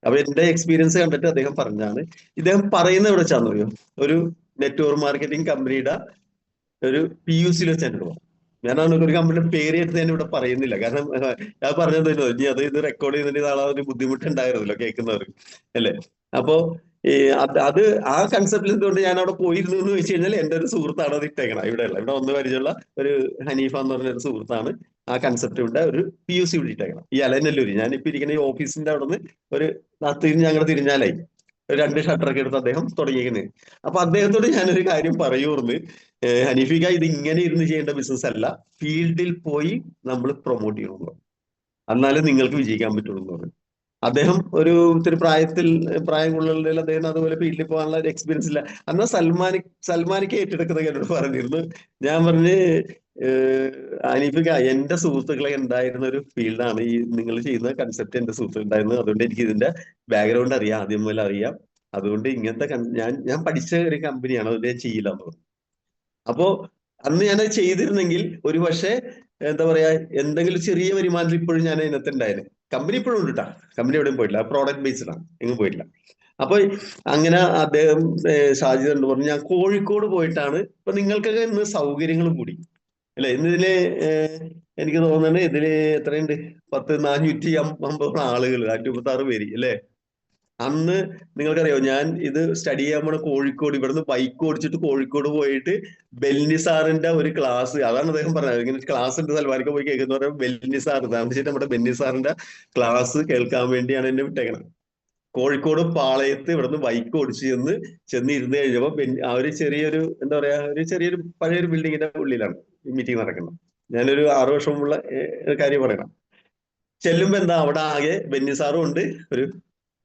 അപ്പൊ എന്റെ എക്സ്പീരിയൻസ് കണ്ടിട്ട് അദ്ദേഹം പറഞ്ഞാണ്. ഇദ്ദേഹം പറയുന്നത് എവിടെ വെച്ചാന്ന് അറിയോ? ഒരു നെറ്റ്വർക്ക് മാർക്കറ്റിംഗ് കമ്പനിയുടെ ഒരു PUC-യിൽ വെച്ച് എന്നോട് പറഞ്ഞു. ഞാനാണ് ഒരു കമ്പനിയുടെ പേര് എടുത്ത് ഞാൻ ഇവിടെ പറയുന്നില്ല, കാരണം ഞാൻ പറഞ്ഞതല്ലോ, ഇനി ഇത് റെക്കോർഡ് ചെയ്യുന്നതിന് നാളെ ഒരു ബുദ്ധിമുട്ടുണ്ടായിരുന്നല്ലോ കേൾക്കുന്നവർ അല്ലേ. അപ്പോ ഈ അത് ആ കൺസെപ്റ്റിൽ എന്തുകൊണ്ട് ഞാൻ അവിടെ പോയിരുന്നു എന്ന് വെച്ച് കഴിഞ്ഞാൽ എന്റെ ഒരു സുഹൃത്താണ് അത് ഇട്ടേക്കണം. ഇവിടെ വന്ന് പരിചയമുള്ള ഒരു ഹനീഫ എന്ന് പറഞ്ഞ ഒരു സുഹൃത്താണ് ആ കൺസെപ്റ്റ് ഇവിടെ ഒരു PUC ഇവിടെ ഇട്ടേക്കണം. ഈ അലനല്ലൂര് ഞാനിപ്പോ ഇരിക്കുന്ന ഈ ഓഫീസിന്റെ അവിടെ നിന്ന് ഒരു തിരിഞ്ഞ് ഞങ്ങൾ തിരിഞ്ഞാലായി ഒരു 2 ഷട്ടറൊക്കെ എടുത്ത് അദ്ദേഹം തുടങ്ങിയിരിക്കുന്നത്. അപ്പൊ അദ്ദേഹത്തോട് ഞാനൊരു കാര്യം പറയൂർന്ന്, ഹനീഫിക്ക ഇത് ഇങ്ങനെ ഇരുന്ന് ചെയ്യേണ്ട ബിസിനസ് അല്ല, ഫീൽഡിൽ പോയി നമ്മൾ പ്രൊമോട്ട് ചെയ്യണമെന്ന് പറഞ്ഞു. എന്നാലും നിങ്ങൾക്ക് വിജയിക്കാൻ പറ്റുള്ളൂ എന്ന് പറഞ്ഞു. അദ്ദേഹം ഒരു ഇത്തിരി പ്രായം കൂടുതൽ അദ്ദേഹം അതുപോലെ ഫീൽഡിൽ പോകാനുള്ള ഒരു എക്സ്പീരിയൻസ് ഇല്ല. എന്നാൽ സൽമാനിക്ക് ഏറ്റെടുക്കുന്ന എന്നോട് പറഞ്ഞിരുന്നു. ഞാൻ പറഞ്ഞ് അനീഫിക്ക എന്റെ സുഹൃത്തുക്കളെ ഉണ്ടായിരുന്ന ഒരു ഫീൽഡാണ് ഈ നിങ്ങൾ ചെയ്യുന്ന കൺസെപ്റ്റ് എന്റെ സുഹൃത്തുക്കൾ ഉണ്ടായിരുന്നു. അതുകൊണ്ട് എനിക്ക് ഇതിന്റെ ബാക്ക്ഗ്രൗണ്ട് അറിയാം, ആദ്യം മുതൽ അറിയാം. അതുകൊണ്ട് ഇങ്ങനത്തെ ഞാൻ പഠിച്ച ഒരു കമ്പനിയാണ്, അതുകൊണ്ട് ഞാൻ ചെയ്യില്ല എന്ന് പറഞ്ഞു. അപ്പോ അന്ന് ഞാനത് ചെയ്തിരുന്നെങ്കിൽ ഒരു പക്ഷേ എന്താ പറയാ എന്തെങ്കിലും ചെറിയ വരുമാനത്തിൽ ഇപ്പോഴും ഞാൻ അതിനകത്ത് ഉണ്ടായിരുന്നു. കമ്പനി ഇപ്പോഴും ഉണ്ട് കേട്ടാ, കമ്പനി എവിടെയും പോയിട്ടില്ല, പ്രോഡക്റ്റ് ബേസ്ഡ് ആണ്, എങ്ങും പോയിട്ടില്ല. അപ്പൊ അങ്ങനെ അദ്ദേഹം ഷാജിദ് എന്ന് പറഞ്ഞു ഞാൻ കോഴിക്കോട് പോയിട്ടാണ്. ഇപ്പൊ നിങ്ങൾക്കൊക്കെ ഇന്ന് സൗകര്യങ്ങളും കൂടി അല്ലെ. ഇന്നിതില് എനിക്ക് തോന്നുന്നത് ഇതില് എത്രയുണ്ട്, 450 ആളുകൾ, 536 പേര് അല്ലെ. അന്ന് നിങ്ങൾക്കറിയോ ഞാൻ ഇത് സ്റ്റഡി ചെയ്യാൻ പോണ കോഴിക്കോട്, ഇവിടുന്ന് ബൈക്ക് ഓടിച്ചിട്ട് കോഴിക്കോട് പോയിട്ട് ബെൽനി സാറിന്റെ ഒരു ക്ലാസ്, അതാണ് അദ്ദേഹം പറഞ്ഞത് ഇങ്ങനെ ക്ലാസ് ഉണ്ട് സൽമാനിക്ക പോയി കേൾക്കുന്ന പറയുമ്പോൾ ബെൽനി സാർ താമസിച്ചിട്ട് നമ്മുടെ ബെന്നി സാറിന്റെ ക്ലാസ് കേൾക്കാൻ വേണ്ടിയാണ് എന്നെ വിട്ടേക്കണം. കോഴിക്കോട് പാളയത്ത് ഇവിടുന്ന് ബൈക്ക് ഓടിച്ച് ചെന്ന് ഇരുന്ന് കഴിഞ്ഞപ്പോ ആ ഒരു ചെറിയൊരു എന്താ പറയാ ഒരു ചെറിയൊരു പഴയൊരു ബിൽഡിങ്ങിന്റെ ഉള്ളിലാണ് മീറ്റിംഗ് നടക്കുന്നത്. ഞാനൊരു 6 വർഷം മുമ്പുള്ള കാര്യം പറയണം. ചെല്ലുമ്പോ എന്താ അവിടെ ആകെ ബെന്നി സാറും ഉണ്ട്, ഒരു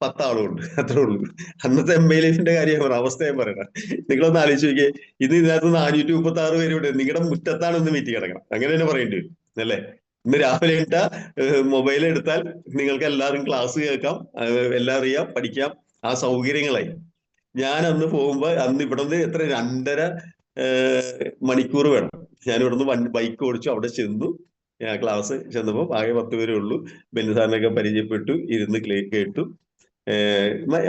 10 ആളും ഉണ്ട്, അത്രേ ഉള്ളൂ. അന്നത്തെ MI ലൈഫിന്റെ കാര്യം പറയണം, അവസ്ഥ ഞാൻ പറയണം. നിങ്ങളൊന്ന് ആലോചിച്ച് നോക്കിയേ, ഇതിനകത്ത് 436 പേര് ഇവിടെ നിങ്ങളുടെ മുറ്റത്താണ് ഇന്ന് മീറ്റിംഗ് കിടക്കണം, അങ്ങനെ തന്നെ പറയേണ്ടി വരും അല്ലേ. ഇന്ന് രാവിലെ ഇട്ട മൊബൈൽ എടുത്താൽ നിങ്ങൾക്ക് എല്ലാവരും ക്ലാസ് കേൾക്കാം, എല്ലാം അറിയാം, പഠിക്കാം, ആ സൗകര്യങ്ങളായി. ഞാൻ അന്ന് പോകുമ്പോ അന്ന് ഇവിടുന്ന് എത്ര 2.5 മണിക്കൂർ വേണം. ഞാൻ ഇവിടുന്ന് ബൈക്ക് ഓടിച്ചു അവിടെ ചെന്നു. ക്ലാസ് ചെന്നപ്പോ ആകെ 10 പേരേ ഉള്ളൂ. ബെന്നി സാറിനൊക്കെ പരിചയപ്പെട്ടു, ഇരുന്ന് കേട്ടു.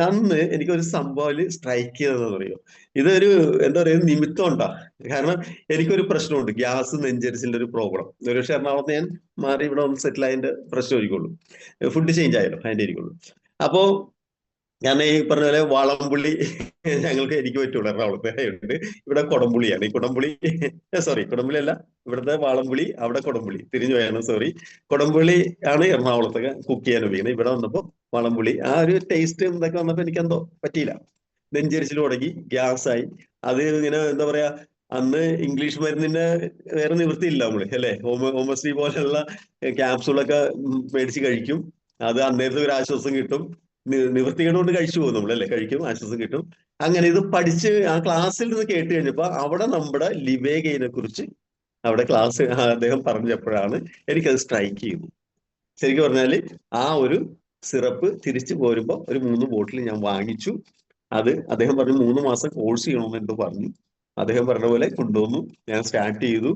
അന്ന് എനിക്കൊരു സംഭവം സ്ട്രൈക്ക് ചെയ്തതെന്ന് പറയോ, ഇതൊരു എന്താ പറയുക നിമിത്തം ഉണ്ടാ. കാരണം എനിക്കൊരു പ്രശ്നമുണ്ട്, ഗ്യാസ് നെഞ്ചരിച്ചിന്റെ ഒരു പ്രോബ്ലം. ഒരു പക്ഷെ എറണാകുളത്ത് ഞാൻ മാറി ഇവിടെ ഒന്ന് സെറ്റിൽ ആയതിന്റെ പ്രശ്നം ആയിരിക്കുള്ളൂ, ഫുഡ് ചേഞ്ച് ആയല്ലോ അതിന്റെ ആയിരിക്കുള്ളൂ. അപ്പോ ഞാൻ ഈ പറഞ്ഞ പോലെ വാളംപുള്ളി എനിക്ക് പറ്റുള്ളൂ, എറണാകുളത്ത് ഉണ്ട്. ഇവിടെ കൊടംപുളിയാണ്, ഈ കൊടംപുളി കുടംപുളി അല്ല, ഇവിടുത്തെ വാളംപുളി, അവിടെ കൊടംപുളി, തിരിഞ്ഞു പോയാണ് സോറി. കൊടംപുളി ആണ് എറണാകുളത്തൊക്കെ കുക്ക് ചെയ്യാൻ ഉപയോഗിക്കുന്നത്. ഇവിടെ വന്നപ്പോ വാളംപുളി ആ ഒരു ടേസ്റ്റ് ഇതൊക്കെ വന്നപ്പോ എനിക്കെന്തോ പറ്റിയില്ല, നെഞ്ചരിച്ചിൽ തുടങ്ങി, ഗ്യാസായി. അത് ഇങ്ങനെ എന്താ പറയാ, അന്ന് ഇംഗ്ലീഷ് മരുന്നിന്റെ വേറെ നിവൃത്തിയില്ല നമ്മള് അല്ലെ. ഹോമശ്രീ പോലെയുള്ള ക്യാപ്സൂളൊക്കെ മേടിച്ച് കഴിക്കും, അത് അന്നേരത്തെ ഒരു ആശ്വാസം കിട്ടും. നിവൃത്തികേട് കൊണ്ട് കഴിച്ചു പോകും നമ്മളല്ലേ, കഴിക്കും, ആശ്വാസം കിട്ടും. അങ്ങനെ ഇത് പഠിച്ച് ആ ക്ലാസ്സിൽ നിന്ന് കേട്ട് കഴിഞ്ഞപ്പോ അവിടെ നമ്മുടെ ലിവേഗയിനെ കുറിച്ച് അവിടെ ക്ലാസ് അദ്ദേഹം പറഞ്ഞപ്പോഴാണ് എനിക്കത് സ്ട്രൈക്ക് ചെയ്തു. ശരിക്കും പറഞ്ഞാല് ആ ഒരു സിറപ്പ് തിരിച്ചു പോരുമ്പോ ഒരു 3 ബോട്ടിൽ ഞാൻ വാങ്ങിച്ചു. അത് അദ്ദേഹം പറഞ്ഞു 3 മാസം കോഴ്സ് ചെയ്യണമെന്ന് എന്തോ പറഞ്ഞു. അദ്ദേഹം പറഞ്ഞ പോലെ കൊണ്ടുവന്നു, ഞാൻ സ്റ്റാർട്ട് ചെയ്തു.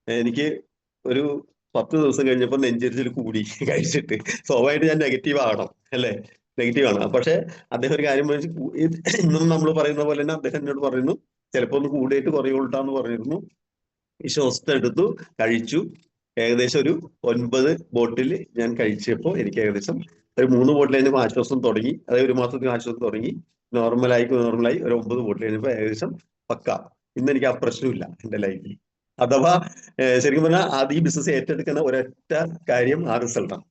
എനിക്ക് ഒരു 10 ദിവസം കഴിഞ്ഞപ്പോ നെഞ്ചരിച്ചിൽ കൂടി കഴിച്ചിട്ട്. സ്വാഭാവികമായിട്ട് ഞാൻ നെഗറ്റീവ് ആകണം അല്ലെ, നെഗറ്റീവ് ആണ്. പക്ഷെ അദ്ദേഹം ഒരു കാര്യം ഇന്നും നമ്മൾ പറയുന്ന പോലെ തന്നെ അദ്ദേഹം എന്നോട് പറയുന്നു, ചിലപ്പോ ഒന്ന് കൂടിയിട്ട് കുറയുള്ളൂട്ടാന്ന് പറഞ്ഞിരുന്നു. വിശ്വസ്ത എടുത്തു, കഴിച്ചു. ഏകദേശം ഒരു 9 ബോട്ടിൽ ഞാൻ കഴിച്ചപ്പോ എനിക്ക് ഏകദേശം ഒരു 3 ബോട്ടിൽ കഴിഞ്ഞപ്പോ ആശ്വാസം തുടങ്ങി, അതായത് 1 മാസത്തിന് ആശ്വാസം തുടങ്ങി. നോർമലായി ഒരു 9 ബോട്ടിൽ കഴിഞ്ഞപ്പോ ഏകദേശം പക്ക. ഇന്ന് എനിക്ക് ആ പ്രശ്നമില്ല എന്റെ ലൈഫിൽ. അഥവാ ശരിക്കും പറഞ്ഞാൽ ഈ ബിസിനസ് ഏറ്റെടുക്കുന്ന ഒരൊറ്റ കാര്യം ആ റിസൾട്ടാണ്.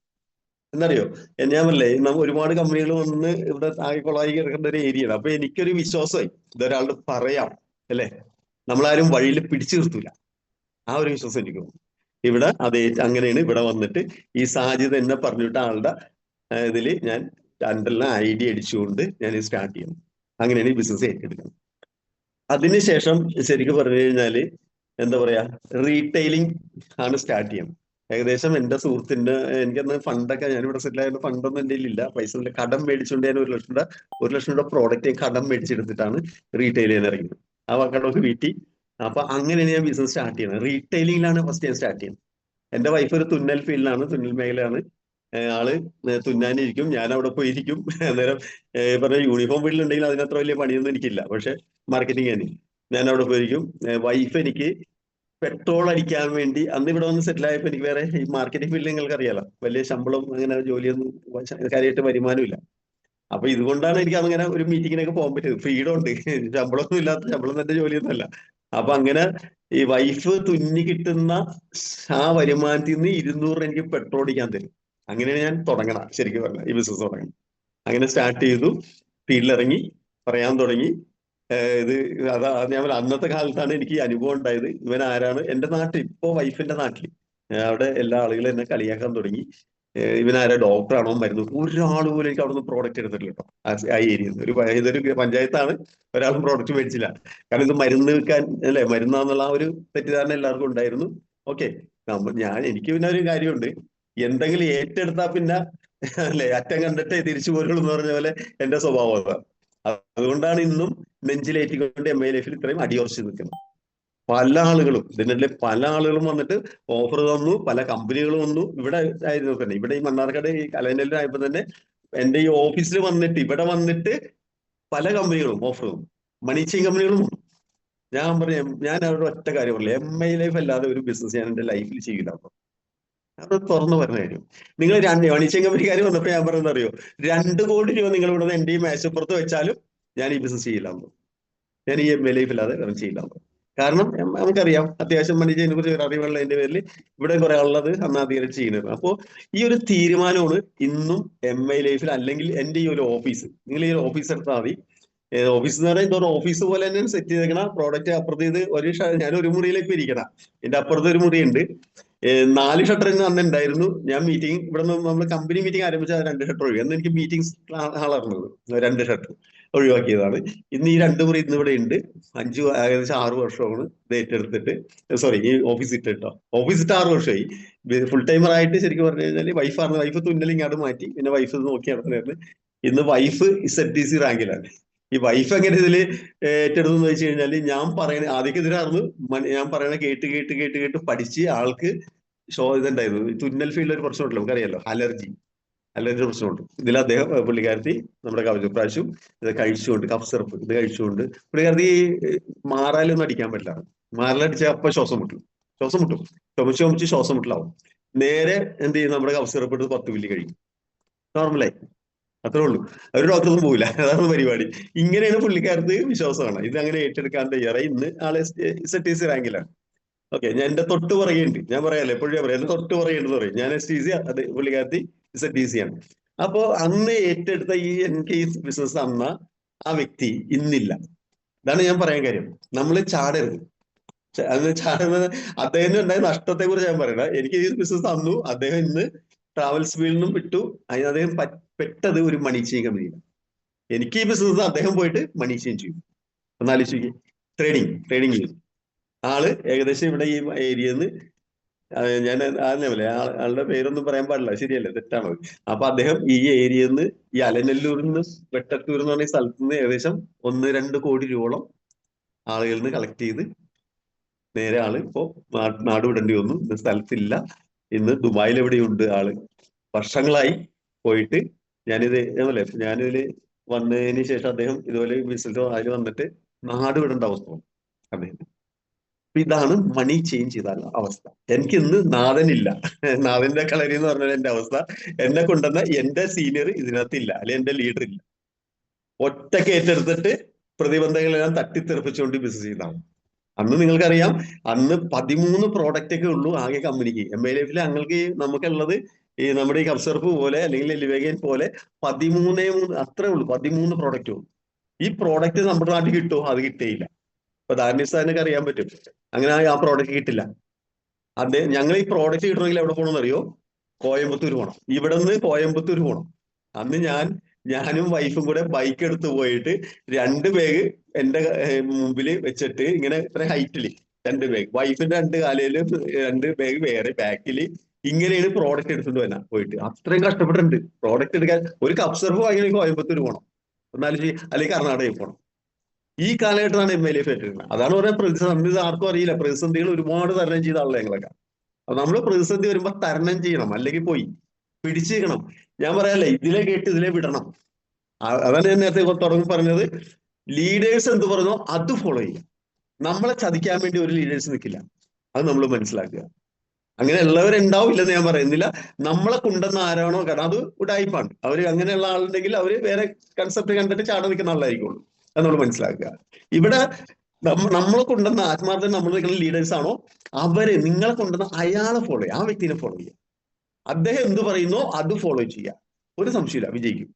എന്നറിയോ, ഞാൻ പറഞ്ഞില്ലേ ഒരുപാട് കമ്പനികൾ വന്ന് ഇവിടെ ആകെ കൊളായി കിടക്കേണ്ട ഒരു ഏരിയയാണ്. അപ്പൊ എനിക്കൊരു വിശ്വാസമായി, ഇതൊരാളുടെ പറയാം അല്ലെ, നമ്മളാരും വഴിയിൽ പിടിച്ചു നിർത്തൂല, ആ ഒരു വിശ്വാസം എനിക്ക് തോന്നുന്നു. ഇവിടെ അതേ അങ്ങനെയാണ്. ഇവിടെ വന്നിട്ട് ഈ സാധ്യത എന്നെ പറഞ്ഞിട്ട് ആളുടെ ഇതില് ഞാൻ രണ്ടെല്ലാം ഐഡിയ അടിച്ചുകൊണ്ട് ഞാൻ സ്റ്റാർട്ട് ചെയ്യുന്നു. അങ്ങനെയാണ് ഈ ബിസിനസ് ഏറ്റെടുക്കുന്നത്. അതിനുശേഷം ശരിക്കും പറഞ്ഞു കഴിഞ്ഞാല് എന്താ പറയാ, റീറ്റെയിലിംഗ് ആണ് സ്റ്റാർട്ട് ചെയ്യുന്നത്. ഏകദേശം എന്റെ സുഹൃത്തിന്റെ എനിക്കന്ന് ഫണ്ടൊക്കെ, ഞാനിവിടെ സെറ്റിൽ ആയിരുന്ന ഫണ്ടൊന്നും എന്റെ ഇല്ല, പൈസ കടം മേടിച്ചുകൊണ്ട് ഞാൻ 1 ലക്ഷം രൂപ പ്രോഡക്റ്റ് കടം മേടിച്ചെടുത്തിട്ടാണ് റീറ്റെയിൽ ചെയ്യാൻ ഇറങ്ങിയത്. ആ കടമൊക്കെ വീട്ടി. അപ്പൊ അങ്ങനെയാണ് ഞാൻ ബിസിനസ് സ്റ്റാർട്ട് ചെയ്യുന്നത്. റീറ്റെയിലിംഗിലാണ് ഫസ്റ്റ് ഞാൻ സ്റ്റാർട്ട് ചെയ്യുന്നത്. എന്റെ വൈഫ് ഒരു തുന്നൽ ഫീൽഡിലാണ്, തുന്നൽ മേഖലയാണ്. ആള് തുന്നാനിരിക്കും, ഞാൻ അവിടെ പോയിരിക്കും. അന്നേരം പറഞ്ഞ യൂണിഫോം വീട്ടിലുണ്ടെങ്കിൽ അതിനത്ര വലിയ പണിയൊന്നും എനിക്കില്ല, പക്ഷെ മാർക്കറ്റിംഗ് ഞാൻ അവിടെ പോയിരിക്കും. വൈഫ് എനിക്ക് പെട്രോൾ അടിക്കാൻ വേണ്ടി അന്ന് ഇവിടെ വന്ന് സെറ്റിൽ ആയപ്പോ എനിക്ക് വേറെ ഈ മാർക്കറ്റിംഗ് ഫീൽഡ് നിങ്ങൾക്ക് അറിയാലോ, വലിയ ശമ്പളം അങ്ങനെ ജോലിയൊന്നും കാര്യമായിട്ട് വരുമാനമില്ല. അപ്പൊ ഇതുകൊണ്ടാണ് എനിക്ക് അങ്ങനെ ഒരു മീറ്റിങ്ങിനൊക്കെ പോകാൻ പറ്റിയത്. ഫ്രീഡം ഉണ്ട്, ശമ്പളമൊന്നും ഇല്ലാത്ത, ശമ്പളം തന്നെ ജോലിയൊന്നുമല്ല. അപ്പൊ അങ്ങനെ ഈ വൈഫ് തുന്നി കിട്ടുന്ന ആ വരുമാനത്തിൽ നിന്ന് 200 എനിക്ക് പെട്രോൾ അടിക്കാൻ തരും. അങ്ങനെയാണ് ഞാൻ തുടങ്ങണം, ശരിക്കും പറഞ്ഞാൽ ഈ ബിസിനസ് തുടങ്ങണം. അങ്ങനെ സ്റ്റാർട്ട് ചെയ്തു, ഫീൽഡിലിറങ്ങി പറയാൻ തുടങ്ങി. ഇത് അതാ ഞാൻ അന്നത്തെ കാലത്താണ് എനിക്ക് ഈ അനുഭവം ഉണ്ടായത്. ഇവൻ ആരാണ്, എന്റെ നാട്ടിൽ, ഇപ്പോ വൈഫിന്റെ നാട്ടിൽ അവിടെ എല്ലാ ആളുകളും എന്നെ കളിയാക്കാൻ തുടങ്ങി. ഇവനാരാ, ഡോക്ടറാണോ, മരുന്ന്, ഒരാൾ പോലും എനിക്ക് അവിടെ നിന്ന് പ്രോഡക്റ്റ് എടുത്തിട്ടില്ല കേട്ടോ. ആ ഏരിയയിൽ ഇതൊരു പഞ്ചായത്താണ്, ഒരാളും പ്രോഡക്റ്റ് മേടിച്ചില്ല. കാരണം ഇത് മരുന്ന് വിൽക്കാൻ അല്ലെ, മരുന്നാന്നുള്ള ആ ഒരു തെറ്റിദ്ധാരണ എല്ലാവർക്കും ഉണ്ടായിരുന്നു. ഓക്കെ, എനിക്ക് പിന്നെ ഒരു കാര്യമുണ്ട്, എന്തെങ്കിലും ഏറ്റെടുത്താൽ പിന്നെ അല്ലെ അറ്റം കണ്ടിട്ട് തിരിച്ചു പോരുള്ളൂ എന്ന് പറഞ്ഞ പോലെ എന്റെ സ്വഭാവം അതാണ്. അതുകൊണ്ടാണ് ഇന്നും നെഞ്ചിലേറ്റിക്കൊണ്ട് MI ലൈഫിൽ ഇത്രയും അടിയുറച്ച് നിൽക്കുന്നത്. പല ആളുകളും ഇതിനെ പല ആളുകളും വന്നിട്ട് ഓഫർ തന്നു, പല കമ്പനികളും വന്നു. ഇവിടെ ആയിരുന്നു തന്നെ, ഇവിടെ ഈ മണ്ണാർക്കാട് ഈ കലൈനലിലായപ്പോ തന്നെ എന്റെ ഈ ഓഫീസിൽ വന്നിട്ട്, ഇവിടെ വന്നിട്ട് പല കമ്പനികളും ഓഫർ തന്നു, മണി ചെയിൻ കമ്പനികളും വന്നു. ഞാൻ പറയാം, ഞാൻ അവരുടെ ഒറ്റ കാര്യം പറയില്ല, MI ലൈഫ് അല്ലാതെ ഒരു ബിസിനസ് ഞാൻ എന്റെ ലൈഫിൽ ചെയ്യില്ല. അത് തുറന്നു പറഞ്ഞ കാര്യം. നിങ്ങൾ മണി ചെയിൻ കമ്പനിക്കാർ വന്നപ്പോ ഞാൻ പറയുന്നത് അറിയോ, 2 കോടി രൂപ നിങ്ങൾ ഇവിടെ എന്റെ ഈ മേശപ്പുറത്ത് വെച്ചാലും ഞാൻ ഈ ബിസിനസ് ചെയ്യില്ല. ഞാൻ ഈ MI ലൈഫ് അല്ലാതെ വേറെ ചെയ്യില്ല. കാരണം നമുക്കറിയാം, അത്യാവശ്യം മണി ചെയിനെ കുറിച്ച് ഒരു അറിവുള്ളതിന്റെ പേരിൽ ഇവിടെ കുറെ ആളുള്ളത് അന്നാധികം ചെയ്യുന്നത്. അപ്പോ ഈ ഒരു തീരുമാനമാണ് ഇന്നും MI ലൈഫിൽ, അല്ലെങ്കിൽ എന്റെ ഈ ഒരു ഓഫീസ്, നിങ്ങൾ ഈ ഒരു ഓഫീസ് എടുത്താൽ മതി. ഓഫീസ് എന്ന് പറയുന്നത് ഒരു ഓഫീസ് പോലെ തന്നെ സെറ്റ് ചെയ്തേക്കണ, പ്രോഡക്റ്റ് അപ്പുറത്ത് ഇത് ഞാൻ ഒരു മുറിയിലേക്ക് ഇരിക്കണം, എന്റെ അപ്പുറത്ത് ഒരു മുറിയുണ്ട്. 4 ഷട്ടർ അന്ന് ഉണ്ടായിരുന്നു. ഞാൻ മീറ്റിംഗ് ഇവിടെ നിന്ന് നമ്മൾ കമ്പനി മീറ്റിംഗ് ആരംഭിച്ച 2 ഷട്ടർ ഒഴിവാക്കി. അന്ന് എനിക്ക് മീറ്റിംഗ്സ് ഹാളായിരുന്നത്, 2 ഷട്ടർ ഒഴിവാക്കിയതാണ്. ഇന്ന് ഈ 2 മുറി ഇന്ന് ഇവിടെ ഉണ്ട്. ഏകദേശം 6 വർഷമാണ് ഇത് ഏറ്റെടുത്തിട്ട്, സോറി ഈ ഓഫീസ് ഇട്ടിട്ടോ, ഓഫീസ് ഇട്ട് 6 വർഷമായി. ഫുൾ ടൈമർ ആയിട്ട് ശരിക്കും പറഞ്ഞു കഴിഞ്ഞാൽ വൈഫാണ്. വൈഫ് തുന്നൽ ഇങ്ങോട്ട് മാറ്റി, പിന്നെ വൈഫ് നോക്കി നടത്തുന്നത്. ഇന്ന് വൈഫ് ZTC റാങ്കിലാണ്. ഈ വൈഫ് എങ്ങനെ ഇതില് ഏറ്റെടുത്തെന്ന് വെച്ച് കഴിഞ്ഞാൽ, ഞാൻ പറയണ ആദ്യമൊക്കെ ഇതിനായിരുന്നു, ഞാൻ പറയണ കേട്ട് കേട്ട് കേട്ട് കേട്ട് പഠിച്ച് ആൾക്ക് ഇതുണ്ടായിരുന്നു. തുന്നൽ ഫീൽഡിൽ ഒരു പ്രശ്നമുണ്ടല്ലോ, നമുക്കറിയാലോ, അലർജി പ്രശ്നമുണ്ട്. ഇതിൽ അദ്ദേഹം, പുള്ളിക്കാരത്തി നമ്മുടെ കവചപ്രാശും ഇത് കഴിച്ചുകൊണ്ട്, കഫ് സിറപ്പ് ഇത് കഴിച്ചുകൊണ്ട്, പുള്ളിക്കാരത്തി മാറാലൊന്നും അടിക്കാൻ പറ്റില്ല. മാറലടിച്ചാൽ അപ്പൊ ശ്വാസം മുട്ടും, ചുമച്ച് ശ്വാസം മുട്ടലാവും. നേരെ എന്ത് ചെയ്യും, നമ്മുടെ കഫ് സിറപ്പ് എടുത്ത് 10 മില്ലി കഴിക്കും, നോർമലായി. അത്രേ ഉള്ളൂ. ഒരു ഡോക്ടറൊന്നും പോകില്ല, അതാണ് പരിപാടി. ഇങ്ങനെയാണ് പുള്ളിക്കാരത്ത് വിശ്വാസമാണ്. ഇത് അങ്ങനെ ഏറ്റെടുക്കാൻ തയ്യാറായി. ഇന്ന് ആളെ ZTC റാങ്കിലാണ്. ഓക്കെ, ഞാൻ എന്റെ തൊട്ട് പറയുന്നുണ്ട്, ഞാൻ പറയാല്ലേ, എപ്പോഴും ഞാൻ പറയാം, എന്റെ തൊട്ട് പറയുന്നുണ്ടെന്ന് പറയും. ഞാൻ STC, അത് പുള്ളിക്കാരത്തി ZTC ആണ്. അപ്പോ അന്ന് ഏറ്റെടുത്ത ഈ എനിക്ക് ഈ ബിസിനസ് തന്ന ആ വ്യക്തി ഇന്നില്ല. ഇതാണ് ഞാൻ പറയാൻ കാര്യം. നമ്മൾ ചാടരുത്. അത് ചാടുന്നത് അദ്ദേഹത്തിന് ഉണ്ടായ നഷ്ടത്തെ കുറിച്ച് ഞാൻ പറയണ. എനിക്ക് ഈ ബിസിനസ് തന്നു, അദ്ദേഹം ഇന്ന് ട്രാവൽസ് ഫീൽഡിൽ നിന്നും വിട്ടു. അതിന് അദ്ദേഹം പെട്ടത് ഒരു മണി ചെയിൻ കമ്പനിയിലാണ്. എനിക്ക് ഈ ബിസിനസ് അദ്ദേഹം പോയിട്ട് മണി ചെയിൻ ചെയ്യും. ഒന്നാലോചിക്ക്, ട്രേഡിങ് ചെയ്തു. ആള് ഏകദേശം ഇവിടെ ഈ ഏരിയയിൽ നിന്ന്, ഞാൻ ആളിനെ ആളുടെ പേരൊന്നും പറയാൻ പാടില്ല, ശരിയല്ലേ, തെറ്റാണത്. അപ്പൊ അദ്ദേഹം ഈ ഏരിയയിൽ നിന്ന്, ഈ അലനല്ലൂരിൽ നിന്ന്, വെട്ടത്തൂർ എന്ന് പറഞ്ഞ സ്ഥലത്ത് നിന്ന് ഏകദേശം 1-2 കോടി രൂപയോളം ആളുകളിൽ നിന്ന് കളക്ട് ചെയ്ത് നേരെ ആള് ഇപ്പോ നാട് വിടേണ്ടി വന്നു. ഇന്ന് സ്ഥലത്തില്ല. ഇന്ന് ദുബായിൽ എവിടെയുണ്ട് ആള്. വർഷങ്ങളായി പോയിട്ട്. ഞാനിതില് വന്നതിന് ശേഷം അദ്ദേഹം ഇതുപോലെ ബിസിനസ് അതിൽ വന്നിട്ട് നാട് വിടേണ്ട അവസ്ഥ വന്നു അദ്ദേഹം. ഇതാണ് മണി ചേഞ്ച് ചെയ്താലുള്ള അവസ്ഥ. എനിക്ക് ഇന്ന് നാഥനില്ല. നാഥന്റെ കളരി എന്ന് പറഞ്ഞാൽ എന്റെ അവസ്ഥ. എന്നെ കൊണ്ടുവന്ന എന്റെ സീനിയർ ഇതിനകത്തില്ല, അല്ലെ എന്റെ ലീഡർ ഇല്ല. ഒറ്റക്ക് ഏറ്റെടുത്തിട്ട് പ്രതിബന്ധങ്ങളെല്ലാം തട്ടിത്തെറിപ്പിച്ചുകൊണ്ട് ബിസിനസ് ചെയ്താണ്. അന്ന് നിങ്ങൾക്കറിയാം, അന്ന് 13 പ്രോഡക്റ്റ് ഒക്കെ ഉള്ളൂ ആകെ കമ്പനിക്ക്. MI ലൈഫിൽ നമുക്കുള്ളത് ഈ നമ്മുടെ ഈ കബ്സർഫ് പോലെ, അല്ലെങ്കിൽ ലിവേഗൻ പോലെ 13 അത്രേ ഉള്ളൂ. 13 പ്രോഡക്റ്റ് ഉള്ളൂ. ഈ പ്രോഡക്റ്റ് നമ്മുടെ നാട്ടിൽ കിട്ടുമോ? അത് കിട്ടേയില്ല. ഇപ്പൊ ധാർമിസ്ഥാനൊക്കെ അറിയാൻ പറ്റും. അങ്ങനെ ആ പ്രോഡക്റ്റ് കിട്ടില്ല. ഞങ്ങൾ ഈ പ്രോഡക്റ്റ് കിട്ടണമെങ്കിൽ എവിടെ പോകണമെന്ന് അറിയോ? കോയമ്പത്തൂർ പോകണം. ഇവിടെ നിന്ന് കോയമ്പത്തൂർ പോകണം. അന്ന് ഞാനും വൈഫും കൂടെ ബൈക്ക് എടുത്ത് പോയിട്ട് 2 ബാഗ് എന്റെ മുമ്പിൽ വെച്ചിട്ട്, ഇങ്ങനെ ഇത്ര ഹൈറ്റില് 2 ബാഗ്, വൈഫിന്റെ 2 കാലയിലും 2 ബാഗ് വേറെ ബാക്കില്, ഇങ്ങനെയാണ് പ്രോഡക്റ്റ് എടുത്തിട്ട് വരാൻ പോയിട്ട്. അത്രയും കഷ്ടപ്പെട്ടിട്ടുണ്ട് പ്രോഡക്റ്റ് എടുക്കാൻ. ഒരു കപ്പ് സർഫ് വാങ്ങിയെങ്കിൽ കോയമ്പത്തൂർ പോകണം, അല്ലെങ്കിൽ കർണാടകയിൽ പോകണം. ഈ കാലഘട്ടമാണ് MI ലൈഫ് ഏറ്റെടുക്കുന്നത്. അതാണ് പറയാൻ പ്രതിസന്ധി. ഇത് ആർക്കും അറിയില്ല. പ്രതിസന്ധികൾ ഒരുപാട് തരണം ചെയ്ത ആളെ ഞങ്ങളൊക്കെ. അപ്പൊ നമ്മള് പ്രതിസന്ധി വരുമ്പോ തരണം ചെയ്യണം, അല്ലെങ്കിൽ പോയി പിടിച്ചിരിക്കണം. ഞാൻ പറയാല്ലേ, ഇതിലെ കേട്ട് ഇതിലെ വിടണം. അതാണ് ഞാൻ നേരത്തെ തുടങ്ങി പറഞ്ഞത്. ലീഡേഴ്സ് എന്ത് പറഞ്ഞോ അത് ഫോളോ ചെയ്യുക. നമ്മളെ ചതിക്കാൻ വേണ്ടി ഒരു ലീഡേഴ്സ് നിൽക്കില്ല. അത് നമ്മൾ മനസ്സിലാക്കുക. അങ്ങനെയുള്ളവരുണ്ടാവില്ലെന്ന് ഞാൻ പറയുന്നില്ല. നമ്മളെ കൊണ്ടുവന്ന ആരാണോ, കാരണം അത് ഉടായിപ്പാണ്. അവര് അങ്ങനെയുള്ള ആളുണ്ടെങ്കിൽ അവര് വേറെ കൺസെപ്റ്റ് കണ്ടിട്ട് ചാട നിൽക്കുന്ന ആളായിരിക്കുള്ളൂ. അത് നമ്മൾ മനസ്സിലാക്കുക. ഇവിടെ നമ്മളെ കൊണ്ടുവന്ന ആത്മാർത്ഥം നമ്മൾ നിൽക്കുന്ന ലീഡേഴ്സ് ആണോ, അവര് നിങ്ങളെ കൊണ്ടുവന്ന അയാളെ ഫോളോ ചെയ്യുക, ആ വ്യക്തിനെ ഫോളോ ചെയ്യുക. അദ്ദേഹം എന്ത് പറയുന്നോ അത് ഫോളോ ചെയ്യുക. ഒരു സംശയമില്ല, വിജയിക്കും.